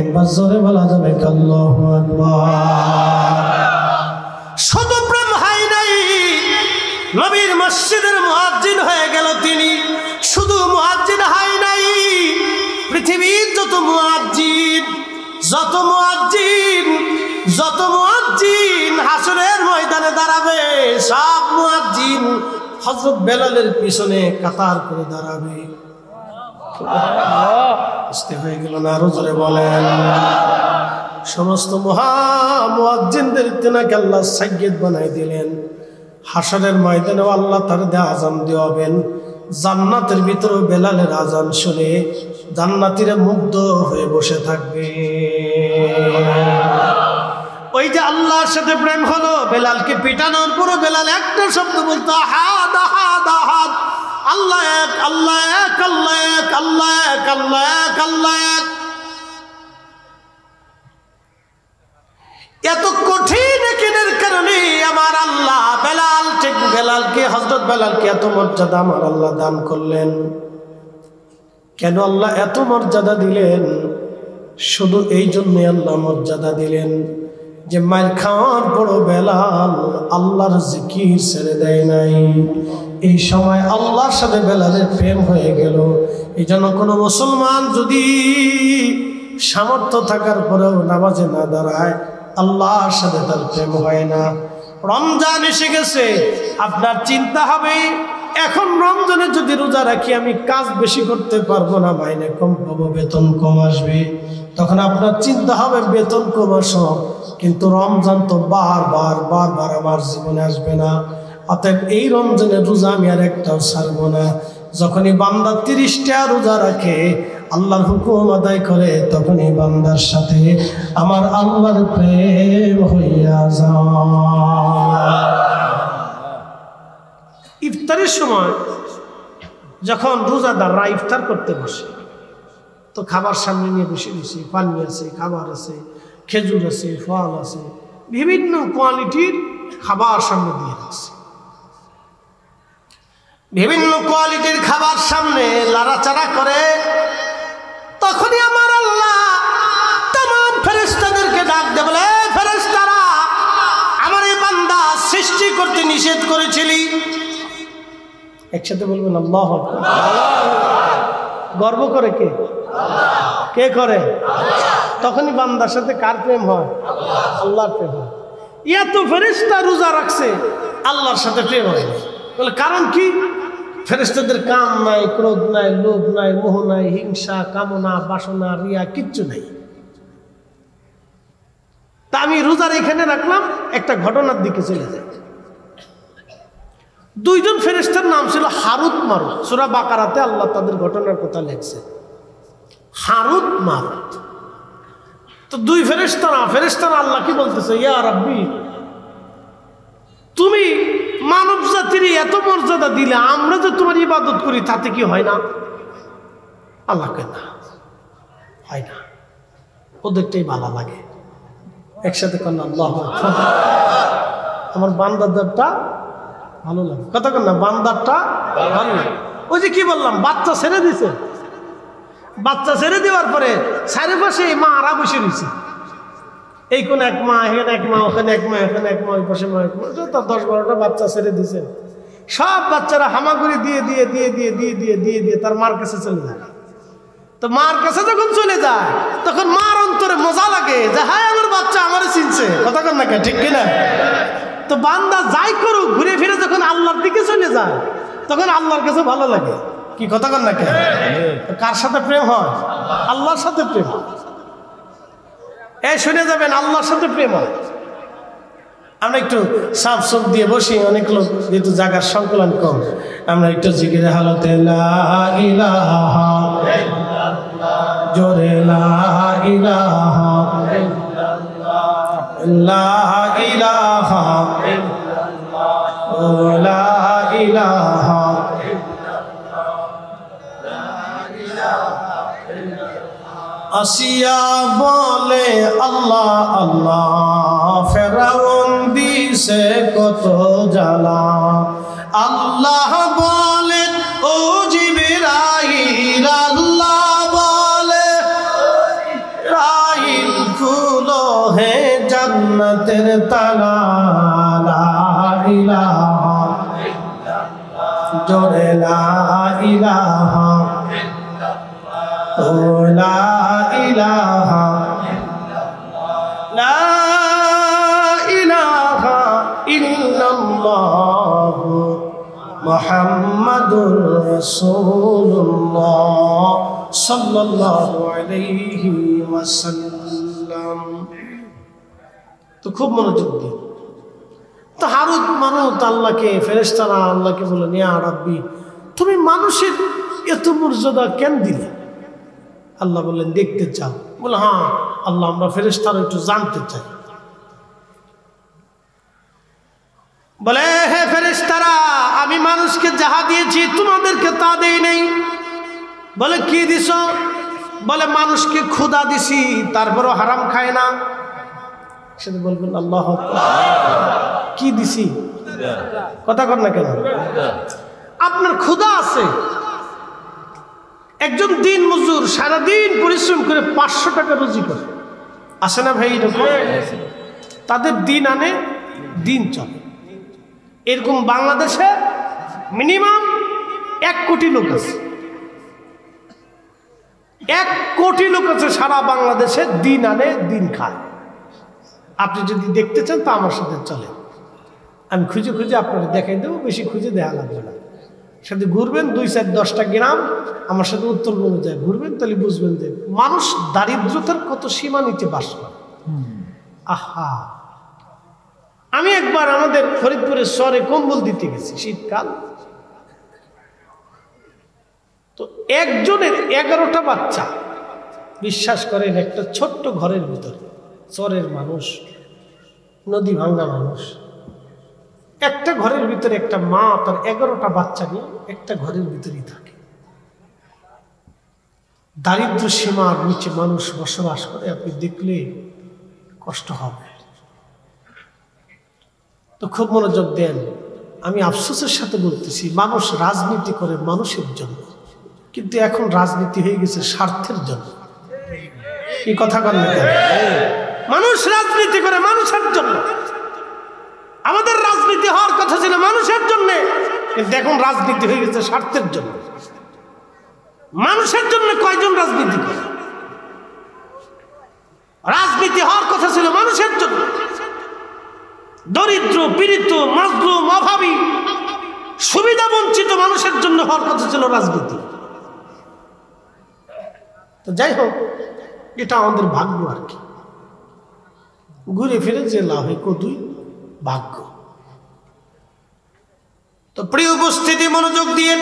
একবার জোরে বলা যাবে আল্লাহু আকবার। শুধু প্রেম হয় নাই, নবীর মসজিদের মুয়াজ্জিন হয়ে গেল তিনি। শুধু মুয়াজ্জিন হয় নাই, পৃথিবীর যত মুয়াজ্জিন হাসরের ময়দানে দাঁড়াবে, সব মুয়াজ্জিন হযরত বেলালের পিছনে কাতার করে দাঁড়াবে। বুঝতে হয়ে গেল না? আরো জোরে বলেন। সমস্ত মুয়াজ্জিনদের তেনাকে আল্লাহ সাইয়্যিদ বানাই দিলেন। হাসরের ময়দানেও আল্লাহ তার দিয়ে আযান দেওয়াবেন। জান্নাতের ভিতরে বেলালের আযান শুনে জান্নাতীরা মুগ্ধ হয়ে বসে থাকবে। ওই যে আল্লাহর সাথে প্রেম হলো, বেলালকে পিটানোর পরে বেলাল একটা শব্দ বলতো, আহাদ আহাদ আহাদ, আল্লাহ এক আল্লাহ এক আল্লাহ এক আল্লাহ এক আল্লাহ এক আল্লাহ এক। এত কঠিন একিনের কারণে আমার আল্লাহ বেলালকে হযরত বেলালকে এত মর্যাদা আমার আল্লাহ দান করলেন। কেন আল্লাহ এত মর্যাদা দিলেন? শুধু এই জন্য আল্লাহ মর্যাদা দিলেন যে মার খাওয়ার পরও বেলাল আল্লাহর জিকির ছেড়ে দেয় নাই। এই সময় আল্লাহর সাথে বেলালের প্রেম হয়ে গেল। এই জন্য কোনো মুসলমান যদি সামর্থ্য থাকার পরেও নামাজে না দাঁড়ায়, আল্লাহর সাথে তার প্রেম হয় না। রমজান এসে গেছে, আপনার চিন্তা হবে এখন রমজানে যদি রোজা রাখি আমি কাজ বেশি করতে পারবো না, মাইনে কম পাবো, বেতন কম আসবে। তখন আপনার চিন্তা হবে বেতন কম আসো, কিন্তু রমজান তো বারবার আমার জীবনে আসবে না। অতএব এই রমজানের রোজা আমি আর একটাও ছাড়বো না। যখনই বান্দা 30টা রোজা রাখে, আল্লাহর হুকুম আদায় করে, তখনই বান্দার সাথে আমার আল্লাহর প্রেম হইয়া যায়। ইফতারের সময় যখন রোজাদাররা ইফতার করতে বসে, তো খাবার সামনে নিয়ে বসে বসে, পানি আছে, খাবার আছে, খেজুর আছে, ফল আছে, বিভিন্ন কোয়ালিটির খাবার সামনে দিয়ে রাখছে। বিভিন্ন কোয়ালিটির খাবার সামনে লাড়াচাড়া করে, তখনই আমার আল্লাহ तमाम ফেরেশতাদেরকে ডাক দেয়, বলে ফেরেশতারা, আমার এই বান্দা সৃষ্টি করতে নিষেধ করেছিলি। একসাথে বলবেন আল্লাহু আকবার। গর্ব করে কে? কে করে? তখনই বান্দার সাথে কার প্রেম হয়? আল্লাহর প্রেম হয়। এত ফেরেশতা রোজা রাখছে, আল্লাহর সাথে প্রেম হয়। বলে কারণ কি? ফেরেশতাদের কাম নাই, ক্রোধ নাই, লোভ নাই, মোহ নাই, হিংসা, কামনা, বাসনা, রিয়া কিচ্ছু নাই। তা আমি রোজার এখানে রাখলাম, একটা ঘটনার দিকে চলে যায়। দুইজন ফেরেশতার নাম ছিল হারুত মারুত। সূরা বাকারাতে আল্লাহ তাদের ঘটনার কথা লেখছে, হারুত মারুত। তো দুই ফেরেশতারা আল্লাহ কি বলতেছে, ইয়া রাব্বি, তুমি মানব জাতির এত মর্যাদা দিলে, আমরা যে তোমার ইবাদত করি তাতে কি হয় না? আল্লাহকে না হয় না, ওদেরটাই ভালো লাগে। একসাথে কর না আল্লাহু আকবার। আমার বান্দারটা ভালো লাগে, কথা কর না, বান্দারটা ভালো লাগে। ওই যে কি বললাম, বাচ্চা ছেড়ে দিছে, বাচ্চা ছেড়ে দেওয়ার পরে চারিপাশে মা আরা বসে রয়েছে। এই কোন এক মা, এখানে এক মা, ওখানে এক মা, এখানে এক মা, ওই পাশে মা, এক মা, 10-12টা বাচ্চা ছেড়ে দিছে। সব বাচ্চারা হামাগুড়ি দিয়ে দিয়ে দিয়ে দিয়ে দিয়ে দিয়ে দিয়ে দিয়ে তার মার কাছে চলে যায়। তো মার কাছে যখন চলে যায়, তখন মার অন্তরে মজা লাগে যে হ্যাঁ আমার বাচ্চা আমারে চিনছে, কথা কর না, ঠিক কিনা? তো বান্দা যাই করুক, ঘুরে ফিরে যখন আল্লাহর দিকে চলে যায়, তখন আল্লাহর কাছে ভালো লাগে। কি কথা কর না? কার সাথে প্রেম হয়? আল্লাহর সাথে প্রেম। এই শুনে যাবেন, আল্লাহর সাথে প্রেম হয়। আমরা একটু সাফ সুফ দিয়ে বসি, অনেক লোক যেহেতু জায়গার সংকলন কম, আমরা একটু জিকির হালতে লা ইলাহা ইল্লাল্লাহ, জোরে লা ইলাহা ইল্লাল্লাহ, লা ইলাহা ইল্লাল্লাহ, লা ইলাহা আসিয়া বলে আল্লাহ আল্লাহ, ফেরাউন দিছে কত জ্বালা। আল্লাহ বলে ও জিবরাইল, আল্লাহ বলে রাইল খুলো হে জান্নাতের তালা। লা ইলাহা জোরে লা ইলাহা, ও লা ইলাহা, লা ইলাহা ইল্লাল্লাহ মুহাম্মাদুর রাসূলুল্লাহ সাল্লাল্লাহু আলাইহি ওয়াসাল্লাম। তো খুব মনোযোগ দিন। তো হারুত মারুত আল্লাহকে, ফেরেশতারা আল্লাহকে বলেন, ইয়া রাব্বি, তুমি মানুষের এত মর্যাদা কেন দিলে? আল্লাহ বললেন, দেখতে চাও? বলে হ্যাঁ আল্লাহ, আমরা ফেরেশতারা একটু জানতে চাই। বলে হে ফেরেশতারা, আমি মানুষকে যাহা দিয়েছি তোমাদেরকে তা দেই নাই। বলে কি দিছ? বলে মানুষকে ক্ষুধা দিছি, তারপরও হারাম খায় না। সেটা বলবেন আল্লাহ কি দিছি? কথা কর না কেন? আপনার ক্ষুধা আছে। একজন দিন মজুর সারাদিন পরিশ্রম করে 500 টাকা রুজি করে, আসে না ভাই? এরকম তাদের দিন আনে, দিন চলে। এরকম বাংলাদেশে মিনিমাম 1 কোটি লোক আছে। 1 কোটি লোক আছে সারা বাংলাদেশে, দিন আনে দিন খায়। আপনি যদি দেখতে চান তা আমার সাথে চলে, আমি খুঁজে খুঁজে আপনাকে দেখাই দেবো। বেশি খুঁজে দেখা লাগবে না। সাথে ঘুরবেন 2-4-10টা গ্রাম, আমার সাথে উত্তরবঙ্গে যায় ঘুরবেন, তাহলে বুঝবেন যে মানুষ দারিদ্রতার কত সীমা নিচে বাস করে। আহা, আমি একবার আমাদের ফরিদপুরের শহরে কম্বল দিতে গেছি, শীতকাল। তো একজনের 11টা বাচ্চা, বিশ্বাস করেন, একটা ছোট্ট ঘরের ভিতরে, চরের মানুষ, নদী ভাঙ্গা মানুষ, একটা ঘরের ভিতরে একটা মা তার 11টা বাচ্চা নিয়ে একটা ঘরের ভিতরেই থাকে। দারিদ্র সীমার নিচে মানুষ বসবাস করে, আপনি দেখলে কষ্ট হবে। তো খুব মনোযোগ দেন। আমি আফসোসের সাথে বলতেছি, মানুষ রাজনীতি করে মানুষের জন্য, কিন্তু এখন রাজনীতি হয়ে গেছে স্বার্থের জন্য। এই কথা বলেন না কেন? মানুষ রাজনীতি করে মানুষের জন্য। আমাদের রাজনীতি হওয়ার কথা ছিল মানুষের জন্য, কিন্তু এখন রাজনীতি হয়ে গেছে স্বার্থের জন্য। মানুষের জন্য কয়জন রাজনীতি করে? রাজনীতি হওয়ার কথা ছিল মানুষের জন্য। দরিদ্র, পীড়িত, মাজলুম, অভাবী, সুবিধা বঞ্চিত মানুষের জন্য হওয়ার কথা ছিল রাজনীতি। তো যাই হোক, এটা আমাদের ভাগ্য আর কি। ঘুরে ফিরে যে লাভ কদুই ভাগ্য। তো প্রিয় উপস্থিতি, মনোযোগ দিয়ে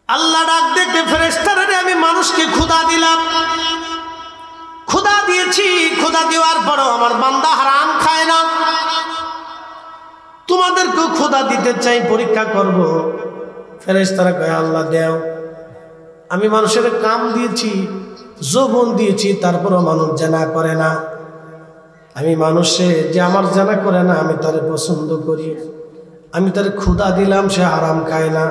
আল্লাহ ডাক দেখে, ফেরেশতারা, আমি মানুষকে ক্ষুধা দিলাম, ক্ষুধা দিয়েছি, ক্ষুধা দেওয়ার পরও আমার বান্দা হারাম খায় না। তোমাদেরকেও ক্ষুধা দিতে চাই, পরীক্ষা করব। ফেরেশতারা কয়, আল্লাহ দেও। আমি মানুষের কাম দিয়েছি, যৌবন দিয়েছি, তারপরও মানুষ জানা করে না। আমি মানুষে যে আমার জানা করে না, আমি তারে পছন্দ করি। আমি তারে ক্ষুধা দিলাম, সে হারাম খায় না।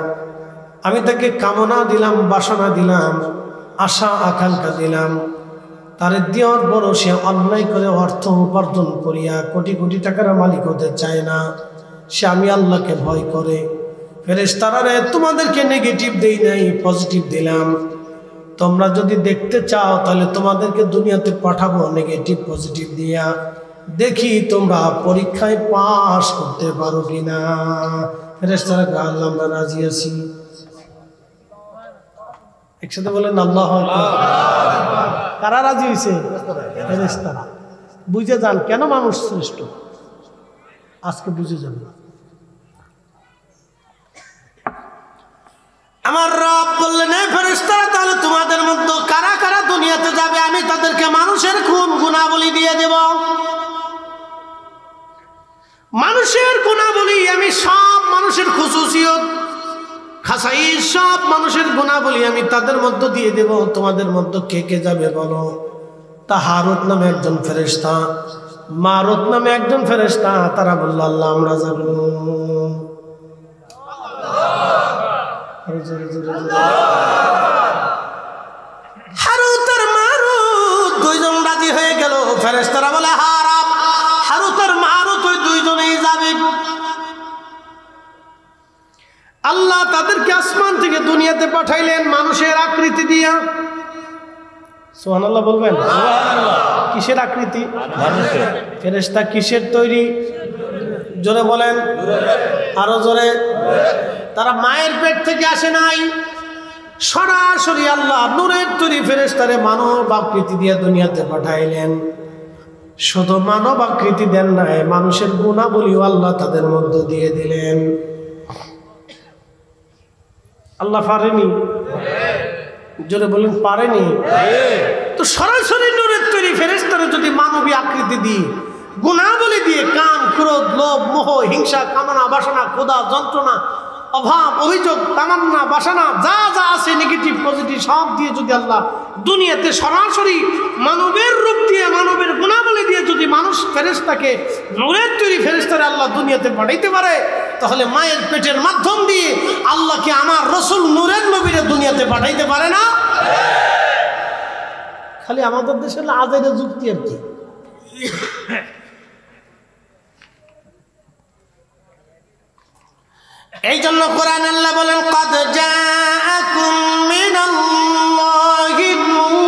আমি তাকে কামনা দিলাম, বাসনা দিলাম, আশা আকাঙ্ক্ষা দিলাম, তারে দেওয়ার পরও সে অন্যায় করে অর্থ উপার্জন করিয়া কোটি কোটি টাকার মালিক হতে চায় না। সে আমি আল্লাহকে ভয় করে। ফেরেশতারা, তোমাদেরকে নেগেটিভ দেই নাই, পজিটিভ দিলাম। তোমরা যদি দেখতে চাও তাহলে তোমাদেরকে দুনিয়াতে পাঠাবো নেগেটিভ পজিটিভ দিয়া, দেখি তোমরা পরীক্ষায় পাস করতে পারো কিনা। ফেরেশতারা, আল্লাহ আমরা রাজি আছি। একসাথে বলেন আল্লাহু আকবার। কারা রাজি হয়েছে? ফেরেশতারা। বুঝে যান কেন মানুষ শ্রেষ্ঠ, আজকে বুঝে যান। আমার রব বললেন, ফেরেশতারা, তাহলে তোমাদের মধ্যে কারা কারা দুনিয়াতে যাবে, আমি তাদেরকে মানুষের গুণাবলী দিয়ে দেব। মানুষের গুণাবলী আমি সব মানুষের খুসুসিয়ত আচ্ছা এই সব মানুষের গুণাবলী আমি তাদের মধ্য দিয়ে দেব, তোমাদের মধ্যে কে কে যাবে বলো? তা হারুত নামে একজন ফেরেশতা, মারুত নামে একজন ফেরেশতা, তারা বলল আল্লাহ আমরা যাব। হারুত আর মারুত দুইজন রাজি হয়ে গেল। ফেরেশতারা বলে হারুত আর মারুত ওই দুইজনেই যাবে। আল্লাহ তাদেরকে আসমান থেকে দুনিয়াতে পাঠাইলেন মানুষের আকৃতি দিয়া। সুবহানাল্লাহ বলবেন? কিসের আকৃতি? ফেরেশতা কিসের তৈরি? জোরে বলেন, আরো জোরে। তারা মায়ের পেট থেকে আসে নাই, সরাসরি আল্লাহ নূরের তৈরি ফেরেশতারে মানব আকৃতি দিয়ে দুনিয়াতে পাঠাইলেন। শুধু মানব আকৃতি দেন নাই, মানুষের গুণাবলীও আল্লাহ তাদের মধ্যে দিয়ে দিলেন। আল্লাহ পারেনি? জোরে বলেন, পারেনি? তো সরাসরি নূরের তৈরি ফেরেশতারে যদি মানবী আকৃতি দিই, গুণাবলী দিয়ে, কাম, ক্রোধ, লোভ, মোহ, হিংসা, কামনা, বাসনা, ক্ষুধা, যন্ত্রণা, অভাব, অভিযোগ, তামান্না, বাসনা, যা যা আছে নেগেটিভ পজিটিভ সব দিয়ে যদি আল্লাহ দুনিয়াতে সরাসরি মানবের রূপ দিয়ে, মানবের গুণাবলী দিয়ে যদি মানুষ ফেরেশতাকে নূরের তৈরি ফেরেশতারে আল্লাহ দুনিয়াতে পাঠাইতে পারে, তাহলে মায়ের পেটের মাধ্যম দিয়ে আল্লাহকে আমার রসুল নূরের নবীরে দুনিয়াতে পাঠাইতে পারে না? খালি আমাদের দেশে আজের যুক্তি আর কি। এই জন্য কোরআন আল্লাহ বলেন قد جاءكم من الله نور।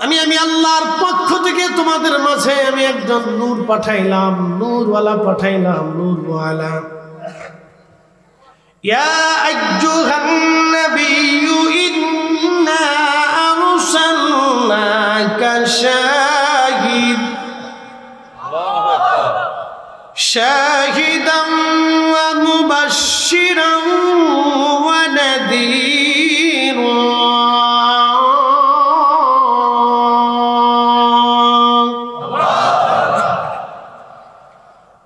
আমি আল্লাহর পক্ষ থেকে তোমাদের মাঝে আমি একজন নূর পাঠাইলাম, নূরওয়ালা পাঠাইলাম, নূরওয়ালা। ইয়া আইয়ুহান নাবিয়্যু ইন্না আরসালনাকা شاهدا ومبشرا ونذيرا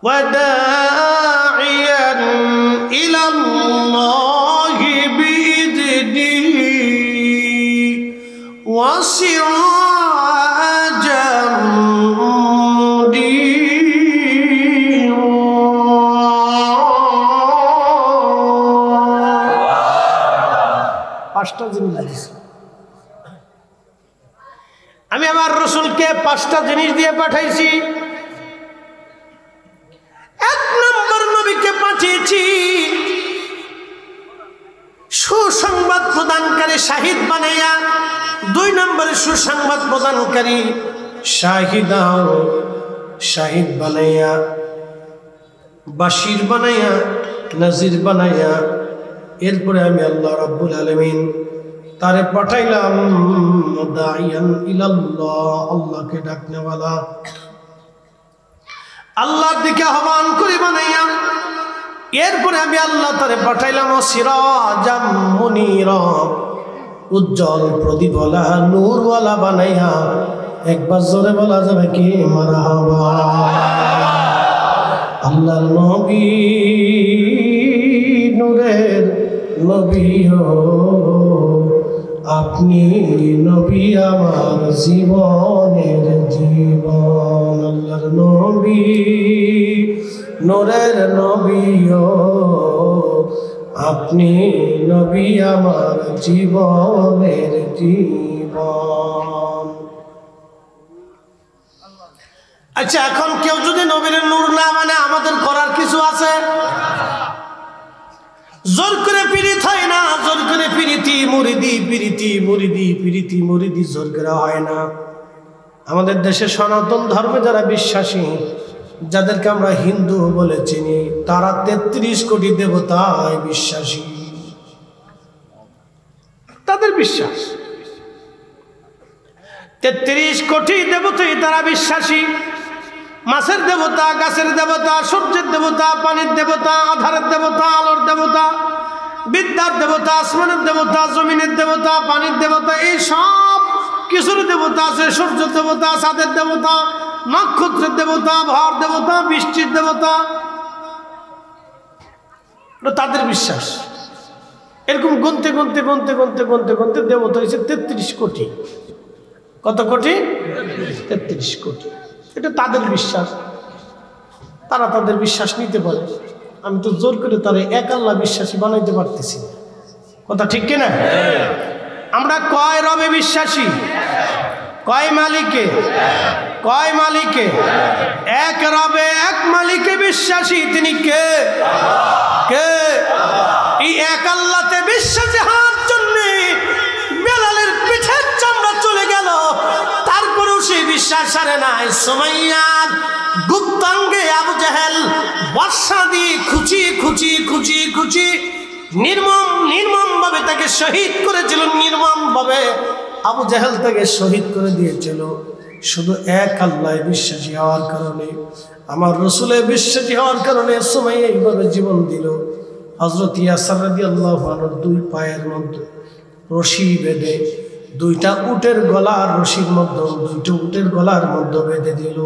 وداعيا إلى الله بإذنه وسراجا আমি আমার রসুলকে 5টা জিনিস দিয়ে পাঠাইছি। 1 নম্বর নবীকে পাঠিয়েছি সুসংবাদ প্রদানকারী, শাহিদ বানাইয়া। 2 নম্বরে সুসংবাদ প্রদানকারী, শাহিদ বানাইয়া, বাশির বানাইয়া, নাজির বানাইয়া। এরপরে আমি আল্লাহ রাব্বুল আলামিন তারে পাঠাইলাম দাইয়ান ইলাল্লাহ, আল্লাহকে ডাকনেওয়ালা, আল্লাহর দিকে আহ্বান করে বানাইয়া। এরপরে আমি আল্লাহ তারে পাঠাইলাম সিরাজাম মুনীরা, উজ্জ্বল প্রদীপওয়ালা, নূরওয়ালা বানাইয়া। একবার জোরে বলা যাবে কি মারহাবা? আল্লাহর নবী, নূরের নবী হো আপনি, নবী আমার জীবনের জীবন। আল্লাহর নবী, নূরের নবী হো আপনি, নবী আমার জীবনের জীবন। আচ্ছা, এখন কেউ যদি নবীর নূর না মানে আমাদের করার কিছু আছে? জোর করে পীড়িত হয় না, জোর করে পীড়িতি মুরিদি, পীড়িতি মুরিদি, পীড়িতি মুরিদি জোর করে হয় না। আমাদের দেশে সনাতন ধর্মে যারা বিশ্বাসী, যাদেরকে আমরা হিন্দু বলে চিনি, তারা 33 কোটি দেবতায় বিশ্বাসী। তাদের বিশ্বাস 33 কোটি দেবতায় তারা বিশ্বাসী। মাছের দেবতা, গাছের দেবতা, সূর্যের দেবতা, পানির দেবতা, আধারের দেবতা, আলোর দেবতা, বিদ্যার দেবতা, আসমানের দেবতা, জমিনের দেবতা, পানির দেবতা, এই সব কিছুর দেবতা আছে। সূর্য দেবতা, চাঁদের দেবতা, নক্ষত্রের দেবতা, ভর দেবতা, বৃষ্টির দেবতা, তাদের বিশ্বাস। এরকম গুনতে গুনতে গুনতে গুনতে গুনতে গুনতে দেবতা হয়েছে 33 কোটি। কত কোটি? 33 কোটি। এটা তাদের বিশ্বাস, তারা তাদের বিশ্বাস নিতে পারে। আমি তো জোর করে তারা এক আল্লাহ বিশ্বাসী বানাইতে পারতেছি। কথা ঠিক কিনা? আমরা কয় রবে বিশ্বাসী? কয় মালিকে? কয় মালিকে? এক রবে, এক মালিকে বিশ্বাসী। তিনি কে? কে? এই এক আল্লাহতে বিশ্বাসী হওয়ার জন্য বেলালের পিঠের চামড়া চলে গেল, তারপরেও সেই বিশ্বাস হারে নাই। সুমাইয়ার গুপ্তাঙ্গে আবু জাহেল বর্ষা দিয়ে খুঁচি খুঁচি খুঁচি খুঁচি নির্মম ভাবে তাকে শহীদ করেছিল। নির্মম ভাবে আবু জাহেল তাকে শহীদ করে দিয়েছিল শুধু এক আল্লাহ বিশ্বাসী হওয়ার কারণে, আমার রসুলের বিশ্বাসী হওয়ার কারণে সুমাইয়া এইভাবে জীবন দিল। হযরত ইয়াসার রাদিয়াল্লাহু আনহু 2 পায়ের মধ্যে রশি বেঁধে 2টা উটের গলার রশির মধ্যে 2টা উটের গলার মধ্যে বেঁধে দিল।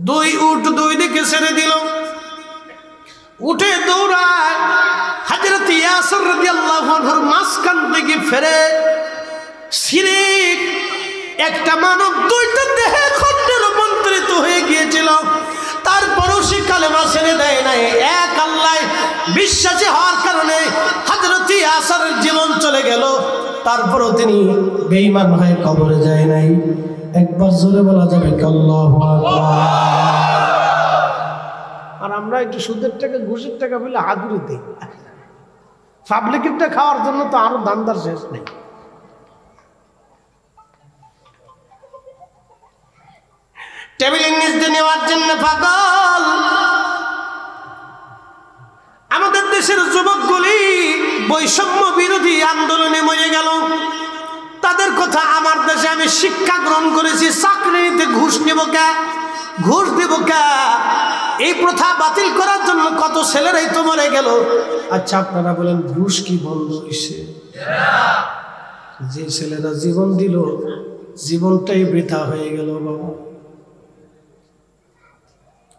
2 উট 2 দিকে ছেড়ে দিল। উঠে দৌড়ায় হযরত ইয়াসার রাদিয়াল্লাহু আনহুর মাঝখান থেকে ফেরে শিরিক একটা মানব 2টা দেহে খণ্ডে রূপান্তরিত হয়ে গিয়েছিল। তারপরও সে কালেমা ছেড়ে দেয় নাই। এক আল্লাহ বিশ্বাসী হওয়ার কারণে হযরত ইয়াসারের জীবন চলে গেল, তারপরও তিনি বেঈমান হয়ে কবরে যায় নাই। একবার জোরে বলা যাবে আল্লাহু আকবার। আর আমরা একটু সুদের টাকা ঘুষের টাকা বলে আগুরে দিই। পাবলিকেরটা খাওয়ার জন্য তো আরো দান্দার শেষ নেই। টেবিলের নিচ দিয়ে নেওয়ার জন্য পাগল। আমাদের দেশের যুবকগুলি বৈষম্য বিরোধী আন্দোলনে মরে গেল। তাদের কথা আমার দেশে আমি শিক্ষা গ্রহণ করেছি। চাকরি নিতে ঘুষ নেব কে? ঘুষ দেব কে? এই প্রথা বাতিল করার জন্য কত ছেলেরাই তো মরে গেল। আচ্ছা আপনারা বলেন ঘুষ কি বন্ধ হয়েছে? যে ছেলেরা জীবন দিল জীবনটাই বৃথা হয়ে গেল। বাবা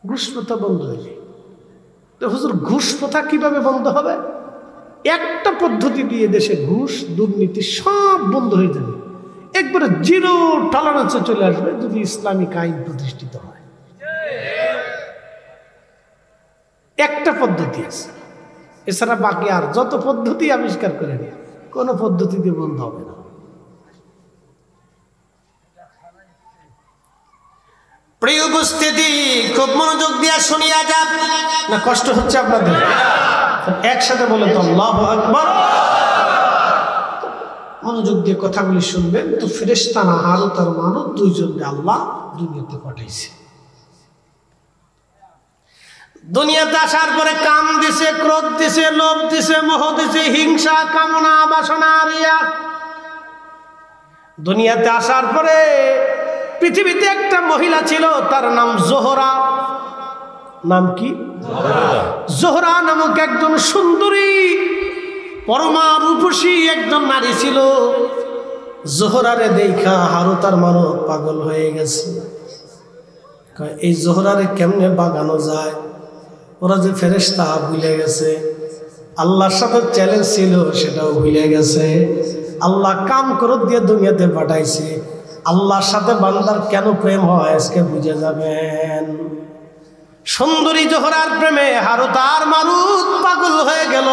ঘুষ প্রথা বন্ধ হয়ে যায়। তো হুজুর ঘুষ প্রথা কিভাবে বন্ধ হবে? একটা পদ্ধতি দিয়ে দেশে ঘুষ দুর্নীতি সব বন্ধ হয়ে যাবে, একবারে 0 টলারেন্সে চলে আসবে যদি ইসলামিক আইন প্রতিষ্ঠিত হয়। একটা পদ্ধতি আছে, এছাড়া বাকি আর যত পদ্ধতি আবিষ্কার করেন কোন পদ্ধতি দিয়ে বন্ধ হবে না। প্রিয় উপস্থিতি, খুব মনোযোগ দিয়ে শুনিয়া যান। না কষ্ট হচ্ছে আপনাদের? একসাথে বলে তো আল্লাহু আকবার। মনোযোগ দিয়ে কথাগুলি শুনবেন। তো ফেরেশতা না হারুত আর মারুত 2 জনকে আল্লাহ দুনিয়াতে পাঠাইছে। দুনিয়াতে আসার পরে কাম দিছে, ক্রোধ দিছে, লোভ দিছে, মোহ দিছে, হিংসা, কামনা, বাসনা, রিয়া। দুনিয়াতে আসার পরে পৃথিবীতে একটা মহিলা ছিল, তার নাম জোহরা। নাম কি? জোহরা নামক একজন সুন্দরী পরমা রূপসী একজন নারী ছিল। জোহরারে দেখা হারুত আর মারুত পাগল হয়ে গেছে। এই জোহরারে কেমনে বাগানো যায়? ওরা যে ফেরেশতা ভুলে গেছে, আল্লাহর সাথে চ্যালেঞ্জ ছিল সেটাও ভুলে গেছে। আল্লাহ কাম করে দিয়ে দুনিয়াতে পাঠাইছে। আল্লাহর সাথে বান্দার কেন প্রেম হয় আজকে বুঝে যাবেন। সুন্দরী জোহরার প্রেমে হারুত আর মারুত পাগল হয়ে গেল।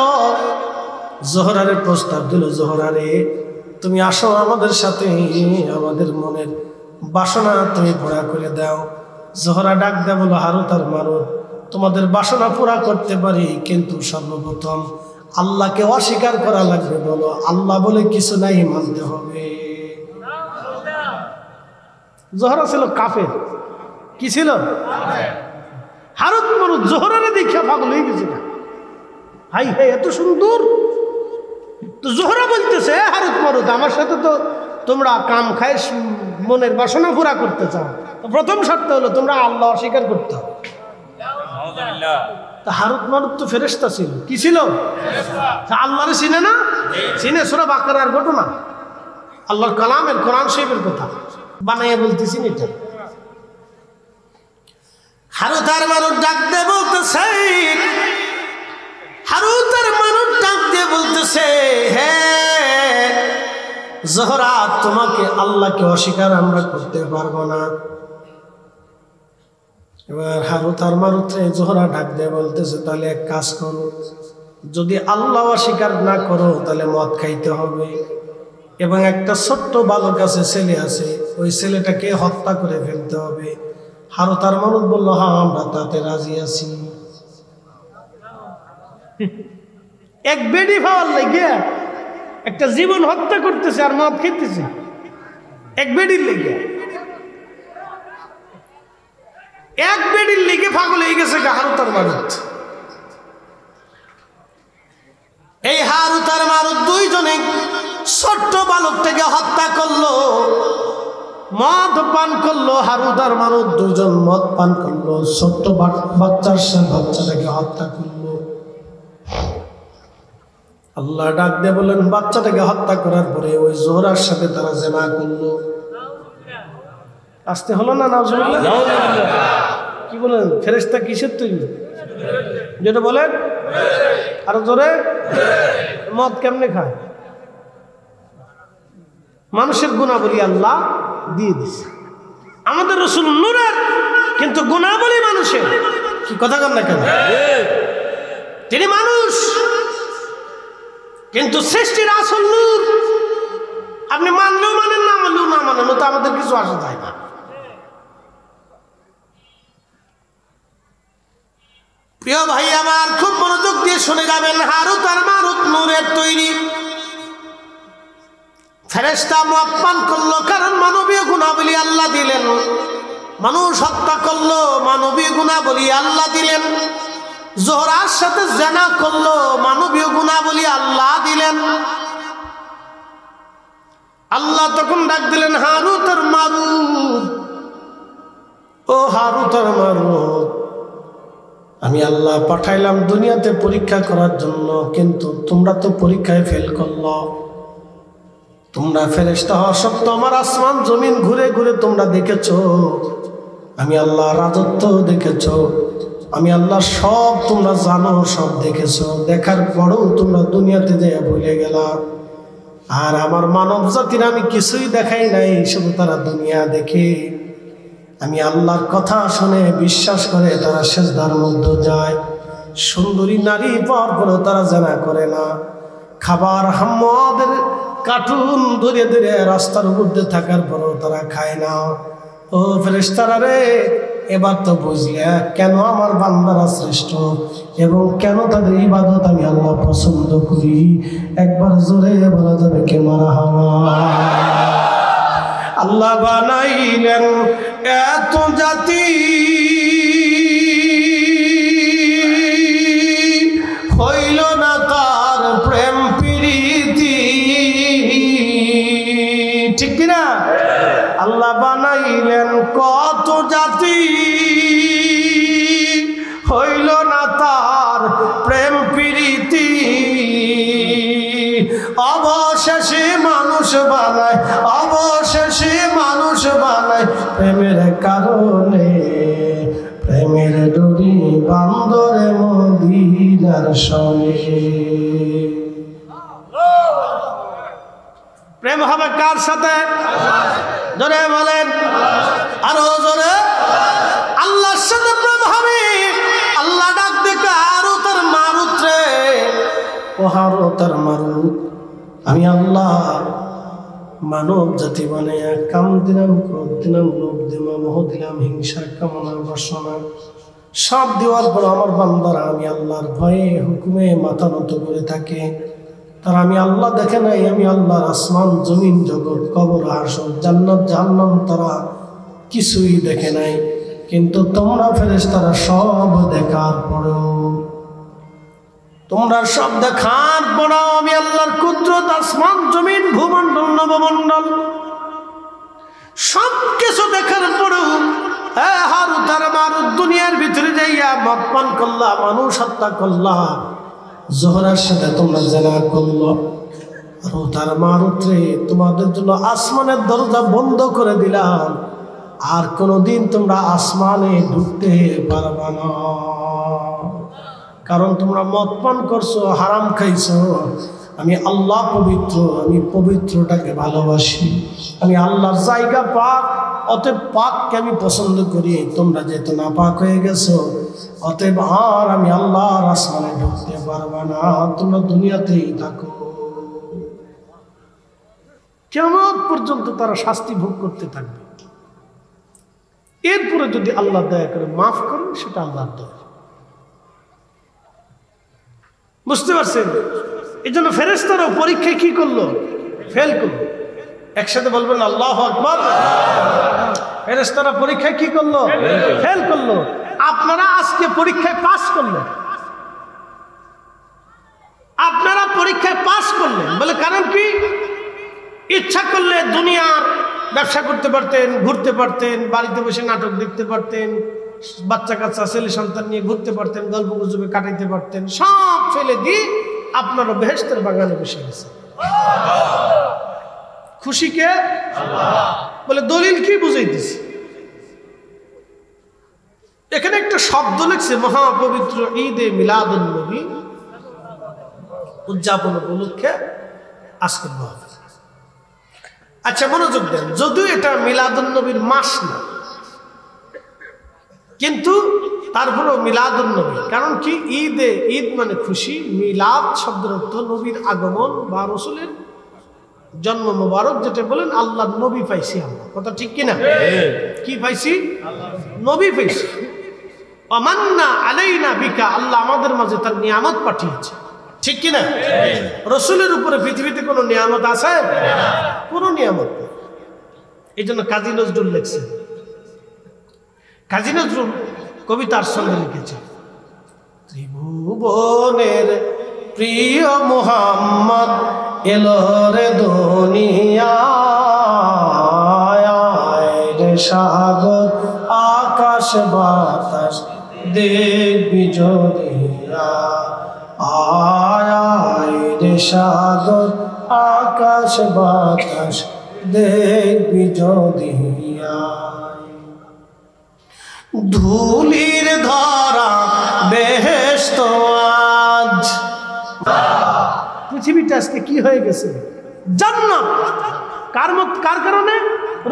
জোহরারে প্রস্তাব দিল, জোহরারে তুমি আসো আমাদের সাথে, আমাদের মনের বাসনা তুমি পুরা করে দাও। জোহরা ডাক দেয় বলো, হারুত আর মারুত তোমাদের বাসনা পুরা করতে পারি, কিন্তু সর্বপ্রথম আল্লাহকে অস্বীকার করা লাগবে। বলো আল্লাহ বলে কিছু নাই, মানতে হবে। জোহরা ছিল কাফের। কি ছিল? হারুত মারুত জোহরারে দেখা পাগল হয়ে গেছে। হাই হাই এত সুন্দর। তো জোহরা বলতেছে, হারুত মারুত আমার সাথে তো তোমরা কাম খায় মনের বাসনা পুরা করতে চাও, তো প্রথম শর্ত হলো তোমরা আল্লাহ অস্বীকার করতে হবে। তা হারুত মারুত তো ফেরেশতা ছিল। কি ছিল? আল্লাহরে চিনে না? চিনে। সূরা বাকারার ঘটনা, আল্লাহর কালামের কোরআন শরীফের কথা বানাইয়া বলতেছি। এটা হারুত আর মারুত ডাক দিয়ে বলতেছে, হারুত আর মারুত ডাক দিয়ে বলতেছে, হে জোহরা, তোমাকে আল্লাহকে অস্বীকার আমরা করতে পারবো না। এবার হারুত আর মারুত জোহরা ডাক দিয়ে বলতেছে, তাহলে এক কাজ করো, যদি আল্লাহ অস্বীকার না করো তাহলে মদ খাইতে হবে, এবং একটা ছোট্ট বালক আছে, ছেলে আছে, ওই ছেলেটাকে হত্যা করে ফেলতে হবে। হারুত আর মারুত বলল, হ্যাঁ আমরা তাতে রাজি আছি। এক বেডি পাওয়ার লেগে একটা জীবন হত্যা করতেছে আর মদ খেতেছে, এক বেডির লেগে, এক বেডির লেগে পাগল হয়ে গেছে হারুত আর মারুত। এই হারুত আর মারুত দুইজনে ছোট্ট বালকটাকে হত্যা করলো, মদ পান করলো। হারুত আর মারুত দুইজন মদ পান করলো, ছোট্ট বাচ্চাটাকে হত্যা করলো। আল্লাহ ডাক দিয়ে বললেন, বাচ্চাটাকে হত্যা করার পরে ওই জোহরার সাথে তারা জেনা করলো। আসতে হলো না? নাউজুবিল্লাহ। কি বলেন, ফেরেশতা কিসের তৈরি? যেটা বলেন আরো জোরে। মদ কেমনে খায়? মানুষের গুণাবলী আল্লাহ দিয়ে দিছে। আমাদের রাসূল নূরের, কিন্তু গুণাবলী মানুষের। কি কথা কন না কেন? তিনি মানুষ, কিন্তু সৃষ্টির আসল নূর। আপনি মানলেও মানেন, না মানলেও না মানেন, তো আমাদের কিছু আসা যায় না। প্রিয় ভাই আমার, খুব মনোযোগ দিয়ে শুনে যাবেন। হারুত আর মারুত নূরের তৈরি। ফেরেশতা মদ পান করলো, কারণ মানবীয় গুণাবলী আল্লাহ দিলেন। মানুষ হত্যা করলো, মানবীয় গুণাবলী আল্লাহ দিলেন। জোহরার সাথে জেনা করলো, মানবীয় গুণাবলী আল্লাহ দিলেন। আল্লাহ তখন ডাক দিলেন, হারুত আর মারুত, ও হারুত আর মারুত, আমি আল্লাহ পাঠাইলাম দুনিয়াতে পরীক্ষা করার জন্য, কিন্তু তোমরা তো পরীক্ষায় ফেল করলো। তোমরা ফেরেশতা হওয়া সত্ত্বেও আমার আসমান জমিন ঘুরে ঘুরে তোমরা দেখেছো, আমি আল্লাহ রাজত্ব দেখেছো, আমি আল্লাহ সব তোমরা জানো, সব দেখেছো। দেখার পরেও তোমরা দুনিয়াতে যেয়ে ভুলে গেলা। আর আমার মানব জাতির আমি কিছুই দেখাই নাই, শুধু তারা দুনিয়া দেখে। আমি আল্লাহর কথা শুনে বিশ্বাস করে তারা সেজদার মধ্যে যায়। সুন্দরী নারী পাওয়ার পরেও তারা জানা করে না। খাবার হাম্মাদের কার্টুন ধরে ধরে রাস্তার মধ্যে থাকার পরেও তারা খায় না। ও ফেরেশতারা রে, এবার তো বুঝলে কেন আমার বান্দারা শ্রেষ্ঠ এবং কেন তাদের ইবাদত আমি আল্লাহ পছন্দ করি। একবার জোরে বলা যাবে কে মারহাবা। আল্লাহ বানাইলেন এত জাতি, হইল না তার প্রেম প্রীতি। ঠিক কিনা? আল্লাহ বানাইলেন কত জাতি, হইল না তার প্রেম প্রীতি। অবশেষে মানুষ বানায়, অবশেষে মানুষ বানায় প্রেমের কারণে। প্রেমের ডোরি বান্দরে মদিনার সনে। প্রেম হবে কার সাথে? জোরে বলেন, আরো জোরে। আল্লাহর সাথে প্রেম হবে। আল্লাহ ডাক দেখে হারুত আর মারুত রে, ও হারুত আর মারুত, আমি আল্লাহ মানব জাতি বানাইয়া কাম দিলাম, ক্রোধ দিলাম, লোভ দিলাম, মোহ দিলাম, হিংসা, কামনা, বাসনা সব দেওয়ার পর আমার বান্দারা আমি আল্লাহর ভয়ে হুকুমে মাথা নত করে থাকে। তারা আমি আল্লাহ দেখে নাই, আমি আল্লাহর আসমান জমিন জগৎ কবর হাসর জান্নাত জাহান্নাম তারা কিছুই দেখে নাই। কিন্তু তোমরা ফেরেশতারা সব দেখার পরেও, তোমরা সব দেখার পরেও আমি আল্লাহর কুদরত, আসমান জমিন ভূমণ্ডল নবমণ্ডল সব কিছু দেখার পরেও হারুত আর মারুত দুনিয়ার ভিতরে যাইয়া মদ পান করলা, মানুষ হত্যা করলা, জোহরার সাথে তোমরা জেনা করলো। হারুত আর মারুত রে, তোমাদের জন্য আসমানের দরজা বন্ধ করে দিলাম, আর কোনোদিন তোমরা আসমানে ঢুকতে পারবা না, কারণ তোমরা মদ পান করছো, হারাম খাইছো। আমি আল্লাহ পবিত্র, আমি পবিত্রটাকে ভালোবাসি, আমি আল্লাহর জায়গা পাক, অতএব পাককে আমি পছন্দ করি। তোমরা যেহেতু না পাক হয়ে গেছো, অতএব আর আমি আল্লাহর আসমানে ঢুকতে পারবা না, তোমরা দুনিয়াতেই থাকো। কিয়ামত পর্যন্ত তারা শাস্তি ভোগ করতে থাকবে। এরপরে যদি আল্লাহ দয়া করে মাফ করেন, সেটা আল্লাহর দয়া। বুঝতে পারছেন? এই জন্য ফেরেশতারাও পরীক্ষায় কি করলো? ফেল করলো। একসাথে বলবেন আল্লাহু আকবার। ফেরেশতারা পরীক্ষায় কি করলো? ফেল করলো। আপনারা আজকে পরীক্ষায় পাস করলেন, আপনারা পরীক্ষায় পাস করলেন বলে কারণ কি? ইচ্ছা করলে দুনিয়ার ব্যবসা করতে পারতেন, ঘুরতে পারতেন, বাড়িতে বসে নাটক দেখতে পারতেন, বাচ্চা কাচ্চা ছেলে সন্তান নিয়ে ঘুরতে পারতেন, গল্প গুজবে কাটাইতে পারতেন। সব ফেলে দিয়ে আপনারা বেহেশতের বাগানে বসে গেছেন। খুশি কে? বলে দলিল কি বুঝাইতেছে? এখানে একটা শব্দ লিখছে, মহাপবিত্র ঈদে মিলাদুন নবী উদযাপন উপলক্ষে আজকের মাহফিল। আচ্ছা মনোযোগ দেন, যদিও এটা মিলাদুন নবীর মাস না, কিন্তু তারপরেও মিলাদুন নবী। কারণ কি? ঈদে, ঈদ মানে খুশি, মিলাদ শব্দের অর্থ নবীর আগমন বা রসুলের জন্ম মোবারক, যেটা বলেন আল্লাহ নবী পাইছি আমরা। কথা ঠিক কিনা? কি পাইছি? নবী পাইছি। আমান্না আলাইনা বিকা, আল্লাহ আমাদের মাঝে তার নিয়ামত পাঠিয়েছে। ঠিক কিনা? রসুলের উপরে পৃথিবীতে কোনো নিয়ামত আছে? কোনো নিয়ামত নেই। এই জন্য কাজী নজরুল লিখছেন, কাজী নজরুল কবিতার সঙ্গে লিখেছে, ত্রিভুবনের প্রিয় মুহাম্মদ এলো রে দুনিয়ায়, রে সাগর আকাশ বাতাস দেখবি যদিয়া, আয় রে সাগর আকাশ বাতাস দেখবি যদিয়া, ধুলির ধরা বেহেশত আজ। পৃথিবীটা আজকে কি হয়ে গেছে? জান্নাত। কার কারণে?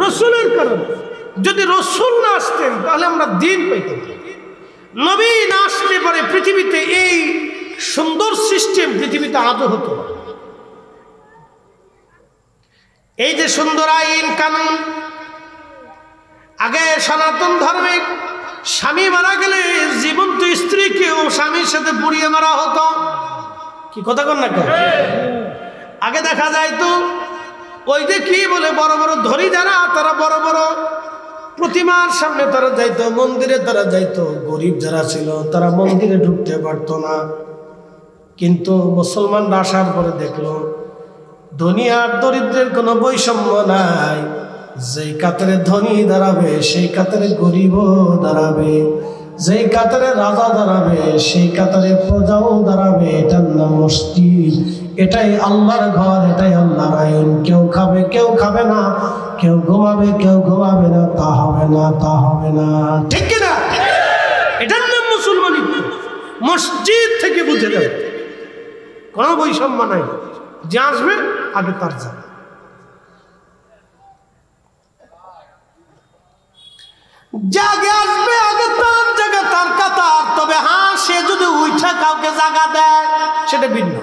রসুলের কারণে। যদি রসুল না আসতেন তাহলে আমরা দিন পাইতাম। নবী না আসলে পরে পৃথিবীতে এই সুন্দর সিস্টেম পৃথিবীতে আদৌ হতো না। এই যে সুন্দর আইন কানুন, আগে সনাতন ধর্মে স্বামী মারা গেলে জীবন্ত স্ত্রীকেও স্বামীর সাথে পুড়িয়ে মারা হতো। কি কথা কন না? আগে দেখা যায় তো ওই যে কি বলে বড় বড় ধনী যারা, তারা বড় বড় প্রতিমার সামনে তারা যাইতো, মন্দিরে তারা যাইতো। গরিব যারা ছিল তারা মন্দিরে ঢুকতে পারতো না। কিন্তু মুসলমানরা আসার পরে দেখলো ধনী আর দরিদ্রের কোনো বৈষম্য নাই। যেই কাতারে ধনী দাঁড়াবে সেই কাতারে গরিবও দাঁড়াবে, যেই কাতারে রাজা দাঁড়াবে সেই কাতারে প্রজাও দাঁড়াবে। এটার নাম মসজিদ, এটাই আল্লাহর ঘর, এটাই আল্লাহর আইন। কেউ খাবে কেউ খাবে না, কেউ ঘুমাবে কেউ ঘুমাবে না, তা হবে না, তা হবে না। ঠিক কিনা? এটার নাম মুসলমানি। মসজিদ থেকে বুঝে যাবে কোনো বৈষম্য নাই, যে আসবে আগে তার যাবে। জাগে আসবে আগে তার জায়গা, তার কাতার। তবে হ্যাঁ, সে যদি উঠা কাউকে জায়গা দেয় সেটা ভিন্ন।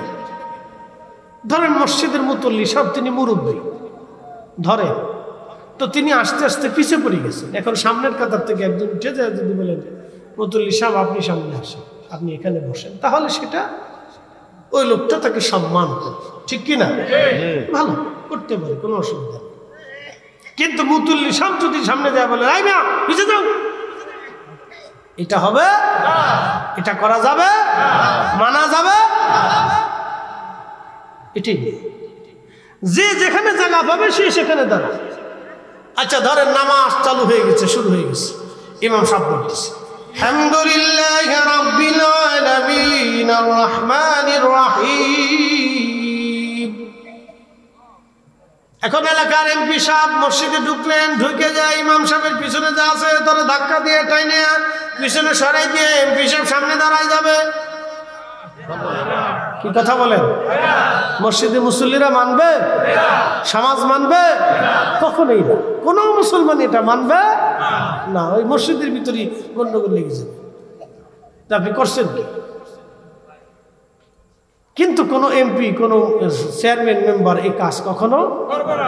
ধরেন মসজিদের মুতল্লি সব, তিনি মুরব্বী ধরে, তো তিনি আস্তে আস্তে পিছিয়ে পড়ে গেছেন। এখন সামনের কাতার থেকে একজন উঠে যায়, যদি বলেন মুতল্লি সাহেব আপনি সামনে আসেন, আপনি এখানে বসেন, তাহলে সেটা ওই লোকটা তাকে সম্মান করে। ঠিক কিনা? ভালো করতে পারে, কোনো অসুবিধা নেই। কিন্তু মুতল্লি সাহেব যদি সামনে যায় বলে আই না পিছিয়ে যাও, এটা হবে? এটা করা যাবে? মানা যাবে? এটাই যে যেখানে জায়গা পাবে সে সেখানে দাঁড়াবে। আচ্ছা ধরেন নামাজ চালু হয়ে গেছে, শুরু হয়ে গেছে, ইমাম সাহেব বলতেছে আলহামদুলিল্লাহি রাব্বিল আলামিন আর রহমানির রহিম। এখন এলাকার এমপি সাহেব মসজিদে ঢুকলেন, ঢুকে যায় ইমাম সাহেবের পিছনে যা আছে তারা ধাক্কা দিয়ে টাইনে পিছনে সরাই দিয়ে এমপি সাহেব সামনে দাঁড়ায় যাবে। কি কথা বলেন? মসজিদে মুসল্লিরা মানবে? সমাজ মানবে? কখনোই না। কোন মুসলমান এটা মানবে না। ওই মসজিদের ভিতরে গন্ডগোল লেগে যাবে। আপনি করছেন কি? কিন্তু কোন এমপি, কোন চেয়ারম্যান, মেম্বার এই কাজ কখনো করে না।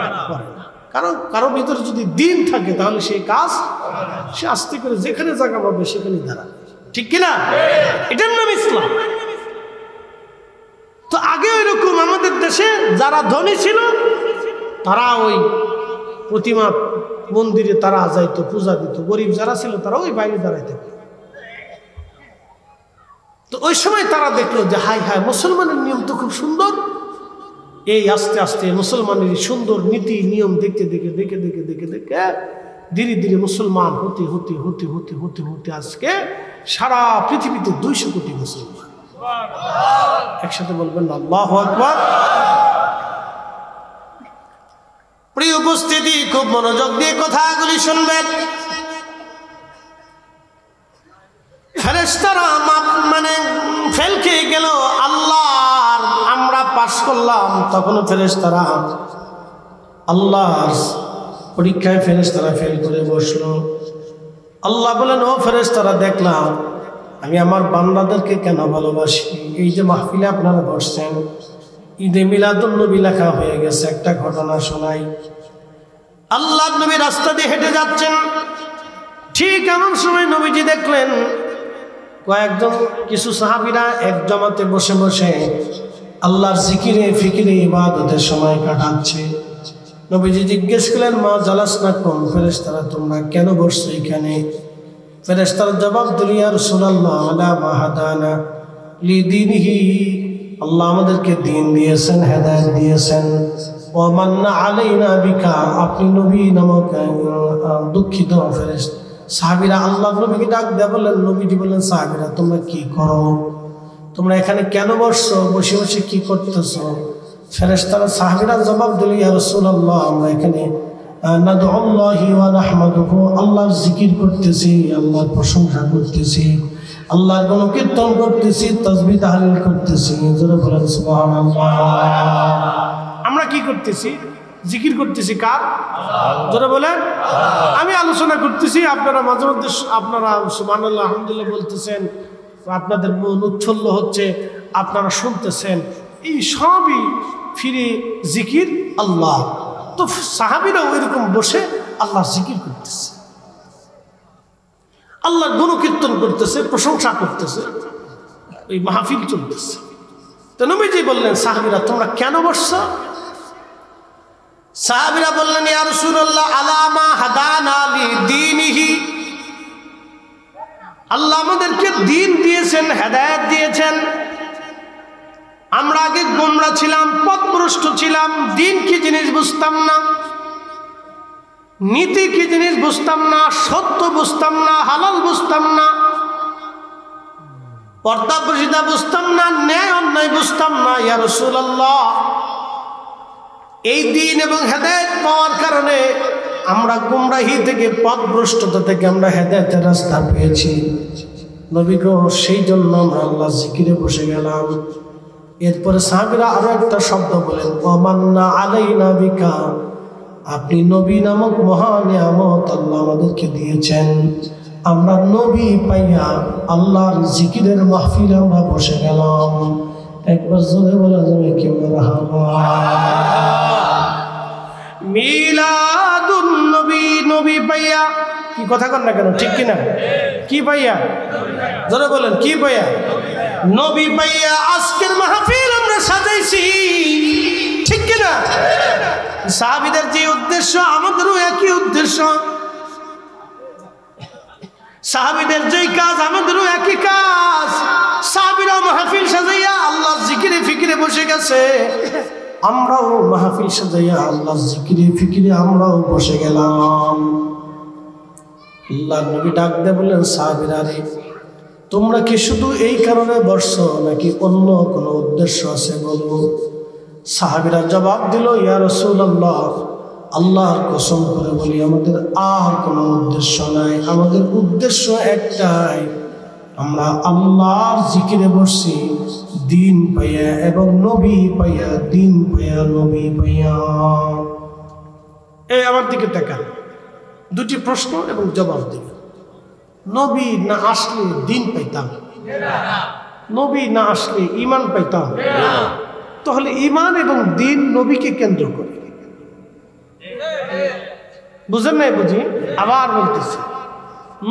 কারণ কারো ভিতরে যদি দিন থাকে তাহলে সেই কাজ সে আস্তে করে যেখানে জায়গা পাবে সেখানে দাঁড়াবে। ঠিক কিনা? এটার নাম ইসলাম। তো আগে ওইরকম আমাদের দেশে যারা ধনী ছিল তারা ওই প্রতিমা মন্দিরে তারা যাইতো, পূজা দিত। গরিব যারা ছিল তারা ওই বাইরে দাঁড়াইতে। তো ওই সময় তারা দেখলো যে হাই হাই, মুসলমানের নিয়ম তো খুব সুন্দর। এই আস্তে আস্তে মুসলমানের সুন্দর নীতি নিয়ম দেখতে দেখে দেখে দেখে দেখে দেখে ধীরে ধীরে মুসলমান হতে হতে হতে হতে হতে হতে আজকে সারা পৃথিবীতে 200 কোটি মুসলমান। একসাথে বলবেন আল্লাহু আকবার। প্রিয় উপস্থিতি, খুব মনোযোগ দিয়ে কথাগুলি শুনবেন। ফেরেশতারা মানে ফেল খেয়ে গেল, আল্লাহর আমরা পাস করলাম, তখনও ফেরেশতারা আল্লাহর পরীক্ষায় ফেরেশতারা ফেল করে বসলো। আল্লাহ বলেন, ও ফেরেশতারা, দেখলাম আমি আমার বান্দাদেরকে কেন ভালোবাসি। এই যে মাহফিলে আপনারা বসছেন, ঈদে মিলাদুন নবী লেখা হয়ে গেছে। একটা ঘটনা শোনাই। আল্লাহ নবী রাস্তা দিয়ে হেঁটে যাচ্ছেন, ঠিক এমন সময় নবীজি দেখলেন কয়েকজন কিছু সাহাবীরা এক জামাতে বসে বসে আল্লাহর জিকিরে ফিকিরে ইবাদতের সময় কাটাচ্ছে। নবীজি জিজ্ঞেস করলেন, মা জালাসনাকুম, ফেরেশতারা তোমরা কেন বসছো এখানে? ফেরেশতারা জবাব দিল, ইয়া রাসূলুল্লাহ, আলা মা হাদানা লিদীনিহি, আল্লাহ আমাদেরকে দ্বীন দিয়েছেন, হেদায়েত দিয়েছেন। ওয়া মান্না আলাইনা বিকা, আপনি নবী নামক দুঃখিত ফেরেশতা। সাহাবীরা আল্লাহ নবীকে ডাক দেয়া বললেন, নবীজি বললেন, সাহাবীরা তোমরা কি করো? তোমরা এখানে কেন বসছো? বসে বসে কি করতেছো? ফেরেশতারা সাহাবীরা জবাব দিল, ইয়া রাসূলুল্লাহ, আমরা এখানে নাদউল্লাহি ওয়া নাহমাদুহু, আল্লাহর জিকির করতেছি, আল্লাহর প্রশংসা করতেছি, আল্লাহর গুণকীর্তন করতেছি, তাসবিহ তাহলিল করতেছি। জোরে বলেন সুবহানাল্লাহ। আমরা কি করতেছি? জিকির করতেছি। কার? জোরে বলেন। আমি আলোচনা করতেছি, আপনারা মাঝে মধ্যে আপনারা সুবহানাল্লাহ আলহামদুলিল্লাহ বলতেছেন, আপনাদের মন উচ্ছল্ল হচ্ছে, আপনারা শুনতেছেন। এই সবই ফিরে জিকির আল্লাহ। তো সাহাবীরা ওইরকম বসে আল্লাহ জিকির করতেছে, আল্লাহর গুণকীর্তন করতেছে, প্রশংসা করতেছে, ওই মাহফিল চলতেছে। তো নবীজি বললেন, সাহাবীরা তোমরা কেন বসছো? সাহাবীরা বললেন, ইয়া রাসূলুল্লাহ, আলা মা হাদানা লিদীনিহি, আল্লাহ আমাদেরকে দ্বীন দিয়েছেন, হেদায়েত দিয়েছেন। আমরা আগে গোমরা ছিলাম, পথভ্রষ্ট ছিলাম, দ্বীন কি জিনিস বুঝতাম না, নীতি কি জিনিস বুঝতাম না, সত্য বুঝতাম না, হালাল বুঝতাম না, পর্দা প্রসিদ্ধা বুঝতাম না, ন্যায় অন্যায় বুঝতাম না। ইয়া রাসূলুল্লাহ, এই দ্বীন এবং হেদায়েত পাওয়ার কারণে আমরা গুমরাহি থেকে, পথভ্রষ্টতা থেকে আমরা হেদায়েতের রাস্তা পেয়েছি। নবী গো, সেই জন্য আমরা আল্লাহ জিকিরে বসে গেলাম। এরপরে সাহাবীরা আরো একটা শব্দ বলেন, ওয়া মান্না আলাইনা বিকা, আপনি নবী নামক মহা নিয়ামত আল্লাহ আমাদেরকে দিয়েছেন। আমরা নবী পাইয়া আল্লাহর জিকিরের মাহফিলে আমরা বসে গেলাম। একবার জোরে বলা যাবে কি মারহাবা। মিলাদুন নবী, নবী পাইয়া, কি কথা কন না কেন, ঠিক কিনা? কি পাইয়া? জোরে বলেন, কি পাইয়া? নবী পাইয়া আজকের মাহফিল আমরা সাজাইছি, ঠিক কিনা? সাহাবীদের যে উদ্দেশ্য, আমাদেরও একই উদ্দেশ্য। সাহাবীদের যেই কাজ, আমাদেরও একই কাজ। সাহাবীরা মাহফিল সাজাইয়া আল্লাহ জিকিরে ফিকিরে বসে গেছে, আমরাও মাহফিল সাজাইয়া আল্লাহ জিকিরে ফিকিরে আমরাও বসে গেলাম। আল্লাহ নবী ডাক দিয়ে বললেন, সাহাবীরা রে, তোমরা কি শুধু এই কারণে বসছো নাকি অন্য কোনো উদ্দেশ্য আছে বলো? সাহাবীরা জবাব দিল, ইয়া রাসূলুল্লাহ, আল্লাহর কসম করে বলি আমাদের আর কোনো উদ্দেশ্য নাই, আমাদের উদ্দেশ্য একটাই, আমরা আল্লাহর জিকিরে বসছি দিন পাইয়া এবং নবী পাইয়া, দিন পাইয়া নবী পাইয়া। এই আমার দিকে তাকান, দুটি প্রশ্ন এবং জবাব দিবেন। নবী না আসলে দিন পাইতাম? নবী না আসলে ঈমান পাইতাম? তাহলে ঈমান এবং দিন নবীকে কেন্দ্র করে। বুঝেন নাই? বুঝি, আবার বলতেছি,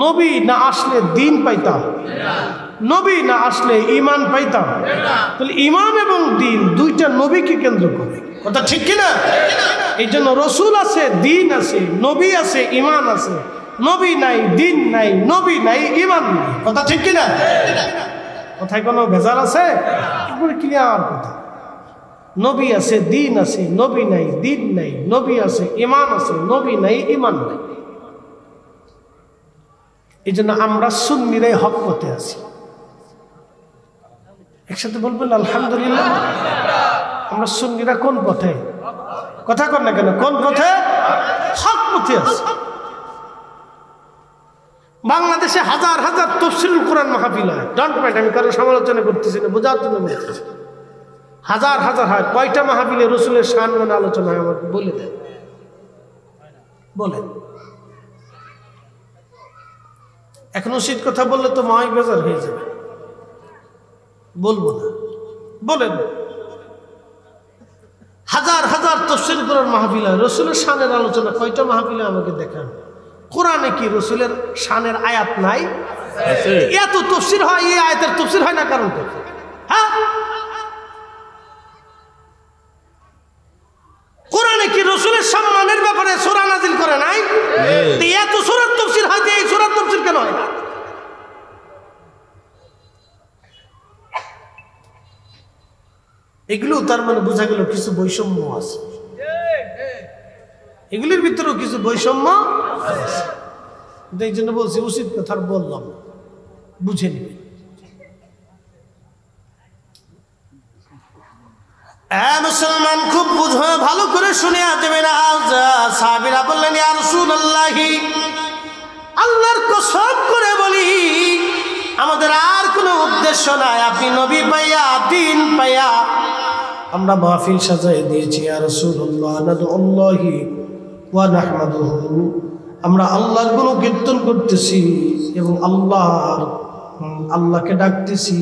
নবী না আসলে দিন পাইতাম, নবী না আসলে ঈমান পাইতাম। তাহলে ঈমান এবং দিন দুইটা নবীকে কেন্দ্র করে, কথা ঠিক কিনা? এই জন্য রসুল আছে, দিন আছে, নবী আছে, ঈমান আছে। নবী নাই, দিন নাই, নবী নাই, ঈমান নাই, কথা ঠিক কিনা? কথায় কোনো ভেজাল আছে? ক্লিয়ার কথা। নবী আছে, দিন আছে, নবী নাই, দিন নাই, নবী আছে, ঈমান আছে, নবী নাই, ঈমান নাই। এই জন্য আমরা সুন্নিরাই হক পথে আছি। একসাথে বলবেন আলহামদুলিল্লাহ। আমরা সুন্নিরা কোন পথে? কথা কর না কেন? কোন পথে? হক পথে আছি। বাংলাদেশে হাজার হাজার তাফসীরুল কোরআন মাহফিল হয়। ডন্ট মাইন্ড, আমি কারো সমালোচনা করতেছি না, বোঝার জন্য বলতেছি। হাজার হাজার হয়। কয়টা মাহফিলে রসুলের শান মানে আলোচনা হয় আমাকে বলে দেন, বলেন। এখন উচিত কথা বললে তো মাই বেজার হয়ে যাবে, বলবো না, বলেন। হাজার হাজার তাফসীর কোরআন মাহফিল হয়, রসুলের শানের আলোচনা কয়টা মাহফিলে আমাকে দেখান। কোরআনে কি রসুলের শানের আয়াত নাই? এত তাফসীর হয়, এই আয়াতের তাফসীর হয় না কারণ কি? হ্যাঁ, কোরআনে কি রসুলের সম্মানের ব্যাপারে সূরা নাজিল করে নাই? এত সূরার তাফসীর হয়, এই সূরার তাফসীর কেন হয় না? এগুলো তার মানে বোঝা গেল কিছু বৈষম্য আছে, এগুলির ভিতরেও কিছু বৈষম্য আছে। এই জন্য বলছি উচিত কথা বললাম, বুঝে নিবে। মুসলমান খুব বুঝে ভালো করে শুনে যাবেন। সাহাবীরা বললেন, ইয়া রাসূলুল্লাহ, আল্লাহর কসম করে বলি আমাদের আর কোনো উদ্দেশ্য নাই, আপনি নবী পাইয়া, দিন পাইয়া আমরা মাহফিল সাজাই দিয়েছি। ইয়া রাসূলুল্লাহ, নাদউল্লাহি ওয়া নাহমাদুহু, আমরা আল্লাহর গুণ কীর্তন করতেছি এবং আল্লাহকে ডাকতেছি,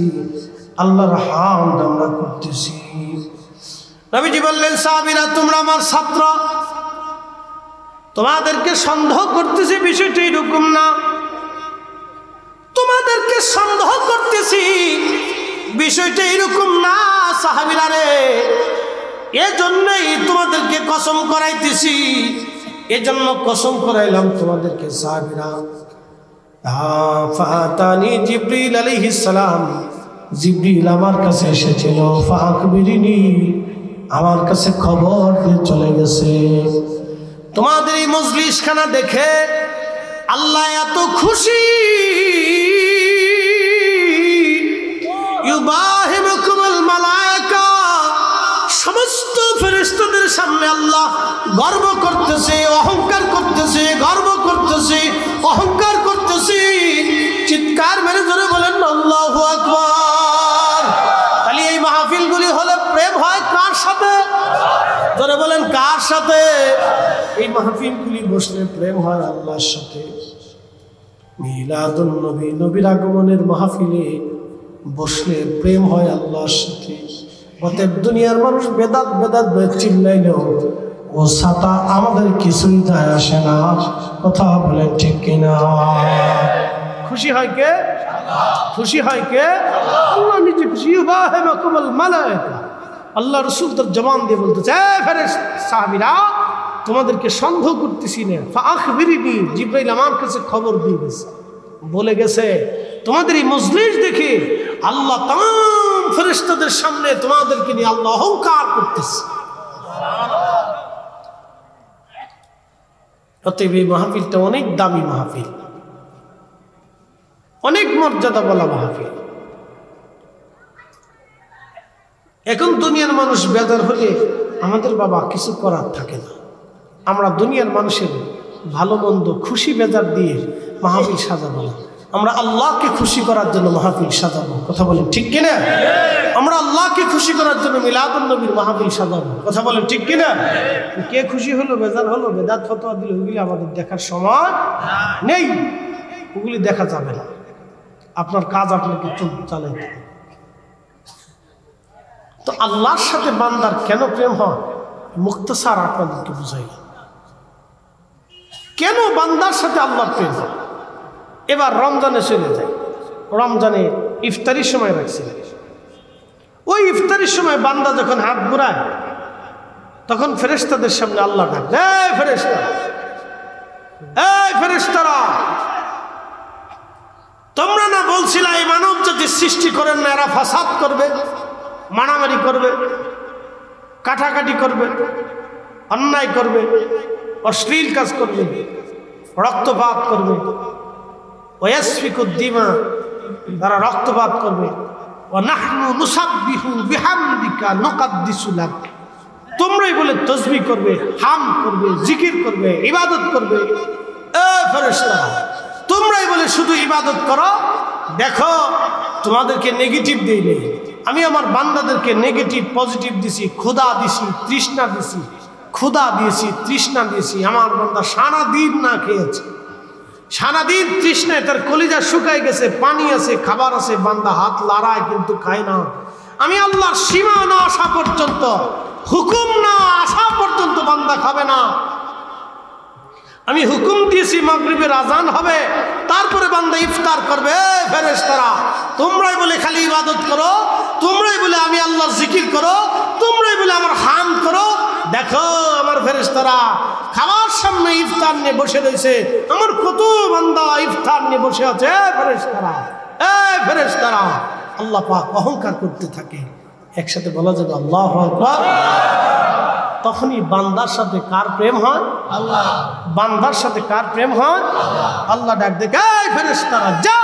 আল্লাহর হামদ আমরা করতেছি। নবীজি বললেন, সাহাবীরা তোমরা আমার ছাত্র, তোমাদেরকে সন্দেহ করতেছি বিষয়টা এরকম না, তোমাদেরকে সন্দেহ করতেছি বিষয়টা এরকম না সাহাবীরা রে, এজন্যই তোমাদেরকে কসম করাইতেছি, এজন্য কসম করাইলাম তোমাদেরকে। সাহাবীরা, ফাতানি জিবরিল আলাইহিস সালাম, জিবরিল আমার কাছে এসেছিল, ফাআখবিরিনি, আমার কাছে খবর দিয়ে চলে গেছে, তোমাদের এই মজলিসখানা দেখে আল্লাহ এত খুশি, ইউবাহিমুকুমুল মালায়েকা, সমস্ত ফেরেশতাদের সামনে আল্লাহ গর্ব করতেছে, অহংকার করতেছে, গর্ব করতেছে, অহংকার করতেছে। চিৎকার মেরে জোরে বলেন আল্লাহু আকবার। তাহলে এই মাহফিলগুলি হলে প্রেম হয় কার সাথে? জোরে বলেন কার সাথে? এই মাহফিলগুলি বসলে প্রেম হয় আল্লাহর সাথে। মিলাদুন নবী, নবীর আগমনের মাহফিলে বসলে প্রেম হয় আল্লাহর সাথে। অতএব দুনিয়ার মানুষ বেদাত বেদাত চিল্লাইলেও ও ছাতা আমাদের কিছুই যায় আসে না, কথা বলেন ঠিক কিনা? খুশি হয় কে? খুশি হয় কে? আল্লাহ নিজে খুশি। ইউবাহিমুকুমুল মালায়েকা, আল্লাহ রাসূল তার জবান দিয়ে বলতেছে, সাহাবীরা তোমাদেরকে সন্দেহ করতেছি না, ফাআখবিরিনি, জিবরাইল আমার কাছে খবর দিয়ে গেছে, বলে গেছে তোমাদের এই মজলিস দেখে আল্লাহ তাম ফেরেশতাদের সামনে তোমাদেরকে নিয়ে আল্লাহ অহংকার করতেছে। অতএব এই মাহফিলটা অনেক দামি মাহফিল, অনেক মর্যাদা বলা মাহফিল। এখন দুনিয়ার মানুষ বেজার হলে আমাদের বাবা কিছু করার থাকে না। আমরা দুনিয়ার মানুষের ভালো মন্দ খুশি বেজার দিয়ে মাহফিল সাজাবো না, আমরা আল্লাহকে খুশি করার জন্য মাহফিল সাজাবো। কথা বলেন ঠিক কিনা? আমরা আল্লাহকে খুশি করার জন্য মিলাদুন নবীর মাহফিল সাজাবো। কথা বলেন ঠিক কিনা? কে খুশি হলো বেজার হলো বেদাত ফতোয়া দিল, ওগুলি আমাদের দেখার সময় নেই, ওগুলি দেখা যাবে না। আপনার কাজ আপনাকে চালাইতে। তো আল্লাহর সাথে বান্দার কেন প্রেম হয় মুক্তসার আপনাদেরকে বুঝাই। কেন বান্দার সাথে আল্লাহর প্রেম হয়? এবার রমজানে চলে যায়, রমজানে ইফতারির সময় রাখছিলেন, ওই ইফতারির সময় বান্দা যখন হাত ঘুরায় তখন ফেরেশতাদের সামনে আল্লাহ ডাক, এই ফেরেশতা, এই ফেরেশতারা, তোমরা না বলছিলা এই মানব জাতি সৃষ্টি করেন না, এরা ফাসাদ করবে, মারামারি করবে, কাটাকাটি করবে, অন্যায় করবে, অশ্লীল কাজ করবে, রক্তপাত করবে, ওয়াসফিকুদ্দিমা, তারা রক্তপাত করবে, ওয়া নাহনু নুসাব্বিহু বিহামদিকা নুকাদ্দিসু লাক, তোমরাই বলে তাসবিহ করবে, হাম করবে, জিকির করবে, ইবাদত করবে। এ ফেরেশতারা, তোমরাই বলে শুধু ইবাদত করো। দেখো তোমাদেরকে নেগেটিভ দেই নেই, আমি আমার বান্দাদেরকে নেগেটিভ পজিটিভ দিছি, ক্ষুধা দিছি, তৃষ্ণা দিছি, ক্ষুধা দিয়েছি, তৃষ্ণা দিয়েছি। আমার বান্দা সারাদিন না খেয়েছে, সারাদিন তৃষ্ণায় তার কলিজা শুকায় গেছে, পানি আছে, খাবার আছে, বান্দা হাত লড়ায় কিন্তু খায় না। আমি আল্লাহর সীমা না আসা পর্যন্ত, হুকুম না আসা পর্যন্ত বান্দা খাবে না। আমি হুকুম দিয়েছি মাগরিবের আজান হবে, তারপরে বান্দা ইফতার করবে। ফেরেশতারা, তোমরাই বলে খালি ইবাদত করো, তোমরাই বলে আমি আল্লাহর জিকির করো, তোমরাই বলে আমার হাম করো। দেখো আমার ফেরেশতারা খাবার সামনে ইফতার নিয়ে বসে রয়েছে, আমার কত বান্দা ইফতার নিয়ে বসে আছে। ফেরেশতারা, এই ফেরেশতারা, আল্লাহ পাক অহংকার করতে থাকে। একসাথে বলা যাবে আল্লাহু আকবার। তখনই বান্দার সাথে কার প্রেম হয়? আল্লাহ। বান্দার সাথে কার প্রেম হয়? আল্লাহ ডাক দেখে, এই ফেরেশতারা যা,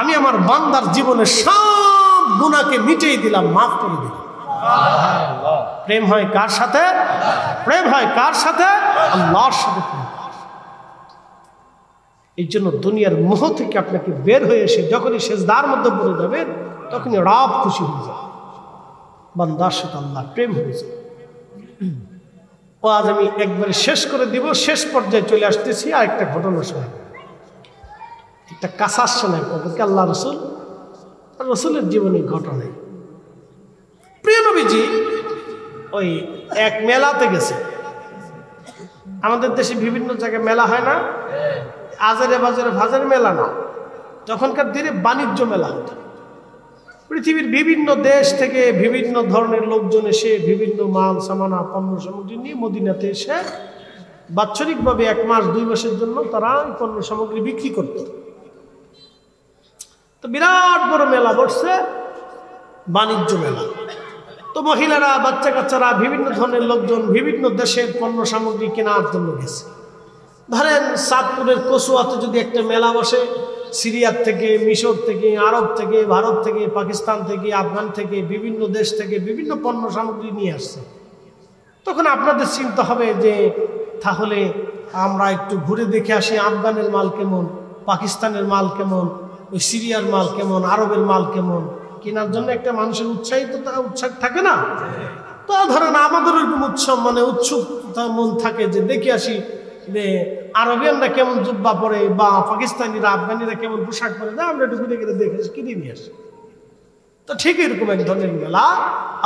আমি আমার বান্দার জীবনের সব গুনাহকে মিটিয়ে দিলাম, মাফ করে দিলাম। প্রেম হয় কার সাথে? প্রেম হয় কার সাথে? আল্লাহর সাথে। এই জন্য দুনিয়ার মোহ থেকে আপনাকে বের হয়ে এসে যখনই সেজদার মধ্যে পড়ে যাবেন তখনই রব খুশি হয়ে যাবে, বান্দার সাথে আল্লাহর প্রেম হয়ে যাবে। ও আজ আমি একবারে শেষ করে দিব, শেষ পর্যায়ে চলে আসতেছি। আর একটা ঘটনা শোনাই, একটা কাসাস শোনাই আপনাদেরকে, আল্লাহ রসুল, রসুলের জীবনের ঘটনায়। প্রিয় নবীজি ওই এক মেলাতে গেছে। আমাদের দেশে বিভিন্ন জায়গায় মেলা হয় না, আজারে বাজারে ভাজার মেলা না, তখনকার দিনে বাণিজ্য মেলা হতো। পৃথিবীর বিভিন্ন দেশ থেকে বিভিন্ন ধরনের লোকজন এসে বিভিন্ন মাল সামানা পণ্য সামগ্রী নিয়ে মদিনাতে এসে বাৎসরিকভাবে 1 মাস 2 মাসের জন্য তারা পণ্য সামগ্রী বিক্রি করত। তো বিরাট বড় মেলা বসছে, বাণিজ্য মেলা। তো মহিলারা, বাচ্চা কাচ্চারা, বিভিন্ন ধরনের লোকজন বিভিন্ন দেশের পণ্য সামগ্রী কেনার জন্য গেছে। ধরেন চাঁদপুরের কচুয়াতে যদি একটা মেলা বসে, সিরিয়ার থেকে, মিশর থেকে, আরব থেকে, ভারত থেকে, পাকিস্তান থেকে, আফগান থেকে, বিভিন্ন দেশ থেকে বিভিন্ন পণ্য সামগ্রী নিয়ে আসছে। তখন আপনাদের চিন্তা হবে যে তাহলে আমরা একটু ঘুরে দেখে আসি আফগানের মাল কেমন, পাকিস্তানের মাল কেমন, ওই সিরিয়ার মাল কেমন, আরবের মাল কেমন, কেনার জন্য একটা মানুষের উৎসাহ থাকে না? তো ধরেন আমাদের ওইরকম উৎসুকতা মন থাকে যে দেখে আসি যে আরবিয়ানরা কেমন জুব্বা পরে বা পাকিস্তানিরা আফগানিরা কেমন পোশাক পরে, আমরা একটু ঘুরে ঘুরে দেখে আসি, কিনে নিয়ে আসি। তো ঠিক এরকম এক ধরনের মেলা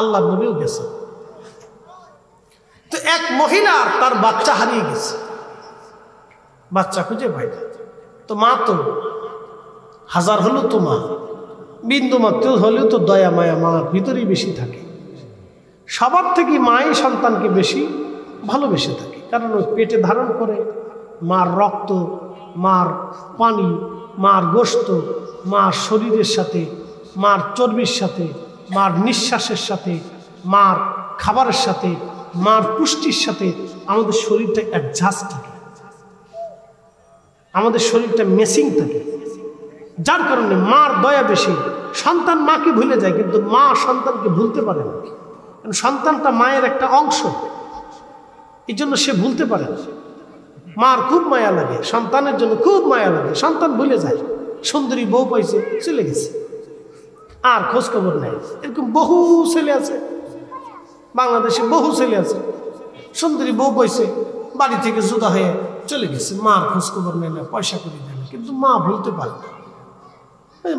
আল্লাহ নবীও গেছে। তো এক মহিলা তার বাচ্চা হারিয়ে গেছে, বাচ্চা খুঁজে পায় না। তো মা তো হাজার হলেও তো মা, বিন্দু মাত্র হলেও তো দয়া মায়া মার ভিতরেই বেশি থাকে। সবার থেকে মাই সন্তানকে বেশি ভালোবেসে থাকে, কারণ ওই পেটে ধারণ করে মার রক্ত, মার পানি, মার গোশত, মার শরীরের সাথে, মার চর্বির সাথে, মার নিঃশ্বাসের সাথে, মার খাবারের সাথে, মার পুষ্টির সাথে আমাদের শরীরটা অ্যাডজাস্ট থাকে, আমাদের শরীরটা মেসিং থাকে। যার কারণে মার দয়া বেশি, সন্তান মাকে ভুলে যায়, কিন্তু মা সন্তানকে ভুলতে পারে না। কারণ সন্তানটা মায়ের একটা অংশ, এই জন্য সে ভুলতে পারে না। মার খুব মায়া লাগে, সন্তানের জন্য খুব মায়া লাগে, সন্তান ভুলে যায়। সুন্দরী বউ পাইছে, চলে গেছে, আর খোঁজ খবর নেই। এরকম বহু ছেলে আছে, বাংলাদেশে বহু ছেলে আছে, সুন্দরী বউ পাইছে, বাড়ি থেকে জুদা হয়ে চলে গেছে, মার খোঁজ খবর নেয় না, পয়সা করে দেয় না, কিন্তু মা ভুলতে পারে না।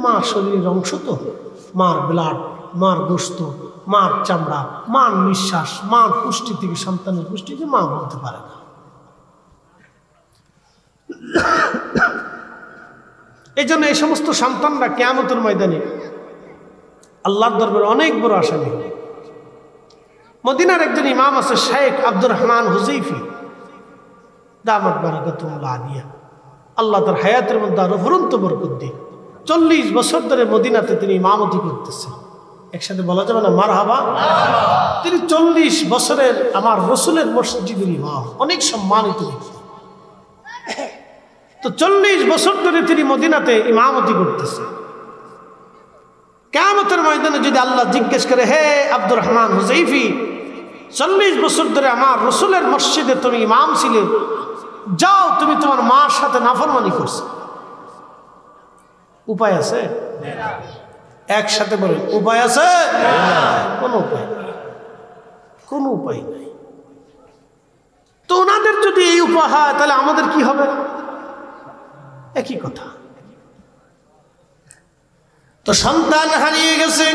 মার শরীরের অংশ তো, মার ব্লাড, মার গোশত, মার চামড়া, মার নিঃশ্বাস, মার পুষ্টি থেকে সন্তানের পুষ্টি, যে মা বলতে পারে না। এই জন্য এই সমস্ত সন্তানরা কিয়ামতের ময়দানে আল্লাহর দরবারে অনেক বড় আসামি। মদিনার একজন ইমাম আছে, শেখ আব্দুর রহমান হুযাইফি দামাত বারাকাতুল্লাহ আলিয়া, আল্লাহ তার হায়াতের মধ্যে আরো অফুরন্ত বরকত দিন। 40 বছর ধরে মদিনাতে তিনি ইমামতি করতেছেন। একসাথে বলা যাবে না মারহাবা? তিনি 40 বছরের আমার রসুলের মসজিদের ইমাম, অনেক সম্মানিত ব্যক্তি। তো 40 বছর ধরে তিনি মদিনাতে ইমামতি করতেছেন। কিয়ামতের ময়দানে যদি আল্লাহ জিজ্ঞেস করে, হে আব্দুর রহমান হুযাইফি, 40 বছর ধরে আমার রসুলের মসজিদে তুমি ইমাম ছিলে, যাও তুমি তোমার মার সাথে নাফরমানি করছো, উপায় আছে? একসাথে বলেন, উপায় আছে? কোন উপায় নেই, কোন উপায় নাই। তো ওনাদের যদি এই উপায় হয়, তাহলে আমাদের কি হবে? একই কথা। তো সন্তান হারিয়ে গেছে,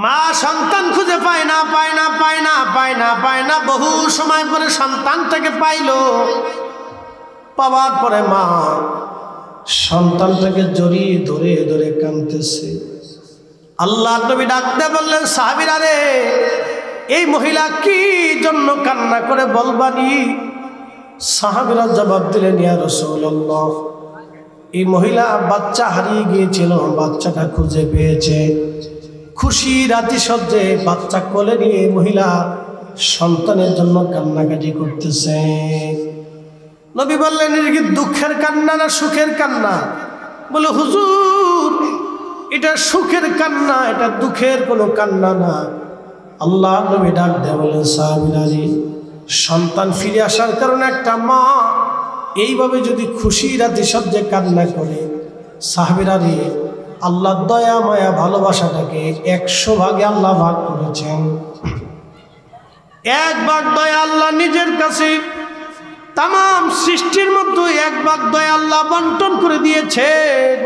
মা সন্তান খুঁজে পায় না, পায় না, পায় না, পায় না, পায় না। বহু সময় পরে সন্তানটাকে পাইল, পাওয়ার পরে মা সন্তানটাকে জড়িয়ে ধরে ধরে কাঁদতেছে। আল্লাহ নবী ডাকতে বললেন, সাহাবীরা রে, এই মহিলা কি জন্য কান্না করে বলবানি? সাহাবীরা জবাব দিলেন, ইয়া রাসূলুল্লাহ, এই মহিলা বাচ্চা হারিয়ে গিয়েছিল, বাচ্চাটা খুঁজে পেয়েছে। খুশি রাতি সজ্জে বাচ্চা কোলে নিয়ে মহিলা সন্তানের জন্য কান্নাকাটি করতেছে। নবী বললেন, এটা কি দুঃখের কান্না না সুখের কান্না? বলে, হুজুর, এটা সুখের কান্না, এটা দুঃখের কোনো কান্না না। আল্লাহ নবী ডাক দেয়া বলেন, সাহাবীরা রে, সন্তান ফিরে আসার কারণে একটা মা এইভাবে যদি খুশি রাতে সজ্জে কান্না করে, সাহাবীরা রে, আল্লাহ দয়া মায়া ভালোবাসাটাকে 100 ভাগে আল্লাহ ভাগ করেছেন। 1 ভাগ দয়া আল্লাহ নিজের কাছে, তাম সৃষ্টির মধ্যে 1 ভাগ দয়া আল্লাহ বন্টন করে দিয়েছেন,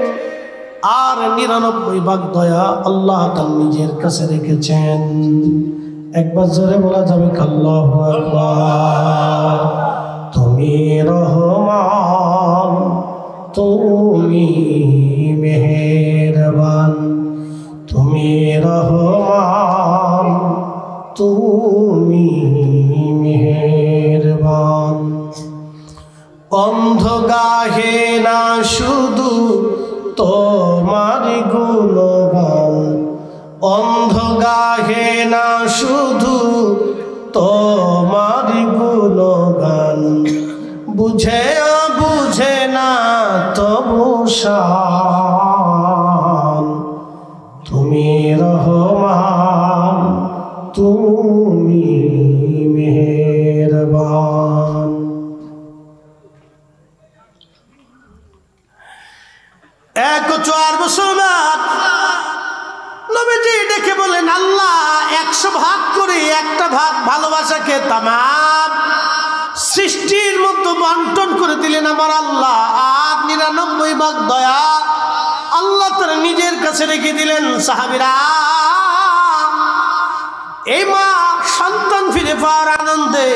আর 99 ভাগ দয়া আল্লাহ তার নিজের কাছে রেখেছেন। একবার জোরে বলা যাবে আল্লাহু আকবার। তুমি রহমান, তুমি মেহেরবান, তুমি রহমান, তুমি মেহেরবান। অন্ধ গাহে না শুধু তোমার গুণগান, অন্ধ গাহে না শুধু তোমার গুণগান, বুঝে বুঝে না তবু শান, তুমি রহমান, তুমি মেহেরবান। 104 বছর বাদ নবীজি ডেকে বলেন, আল্লাহ 100 ভাগ করে 1টা ভাগ ভালোবাসাকে তাম সৃষ্টির মধ্যে বন্টন করে দিলেন আমার আল্লাহ, আর 99 ভাগ দয়া আল্লাহ তার নিজের কাছে রেখে দিলেন। সাহাবীরা, এই মা সন্তান ফিরে পাওয়ার আনন্দে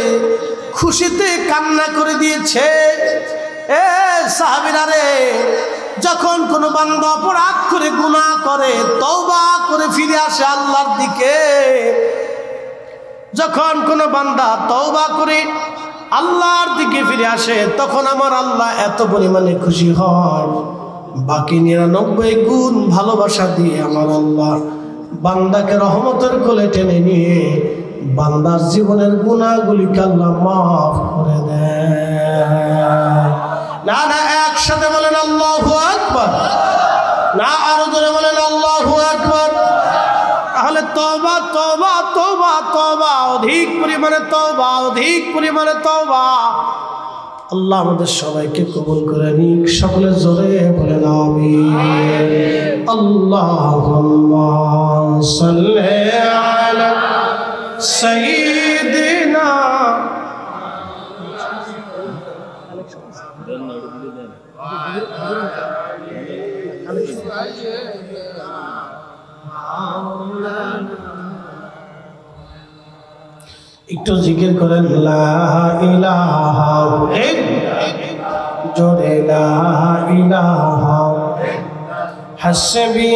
খুশিতে কান্না করে দিয়েছে। এ সাহাবীরা রে, যখন কোনো বান্দা অপরাধ করে গুনাহ করে তওবা করে ফিরে আসে আল্লাহর দিকে, যখন কোনো বান্দা তওবা করে আল্লাহর দিকে ফিরে আসে, তখন আমার আল্লাহ এত পরিমাণে খুশি হয়, বাকি 99 গুণ ভালোবাসা দিয়ে আমার আল্লাহ বান্দাকে রহমতের কোলে টেনে নিয়ে বান্দার জীবনের গুনাহগুলিকে আল্লাহ মাফ করে দেয়। না না, একসাথে বলেন আল্লাহু আকবার। না আরো জোরে বলেন আল্লাহু আকবার। তাহলে তওবা তওবা তওবা তওবা, অধিক পরিমাণে তওবা, অধিক পরিমাণে তওবা। আল্লাহ আমাদের সবাইকে কবুল করে নিক, সকলে জোরে বলেন আমিন। আল্লাহুম্মা সাল্লি আলা সাইয়্যিদিনা একটু জিকির করেন লা ইলাহা জোরে লা ইলাহা হাসবি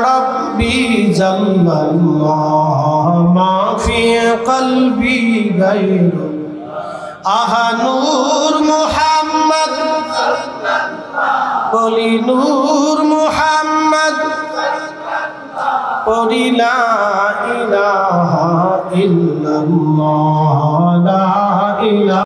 রাব্বি জাল্লাল্লাহ মা ফি কলবি গায়রু আহা নূর মুহাম্মদ বলি নূর মুহাম্মদ পড়ি লা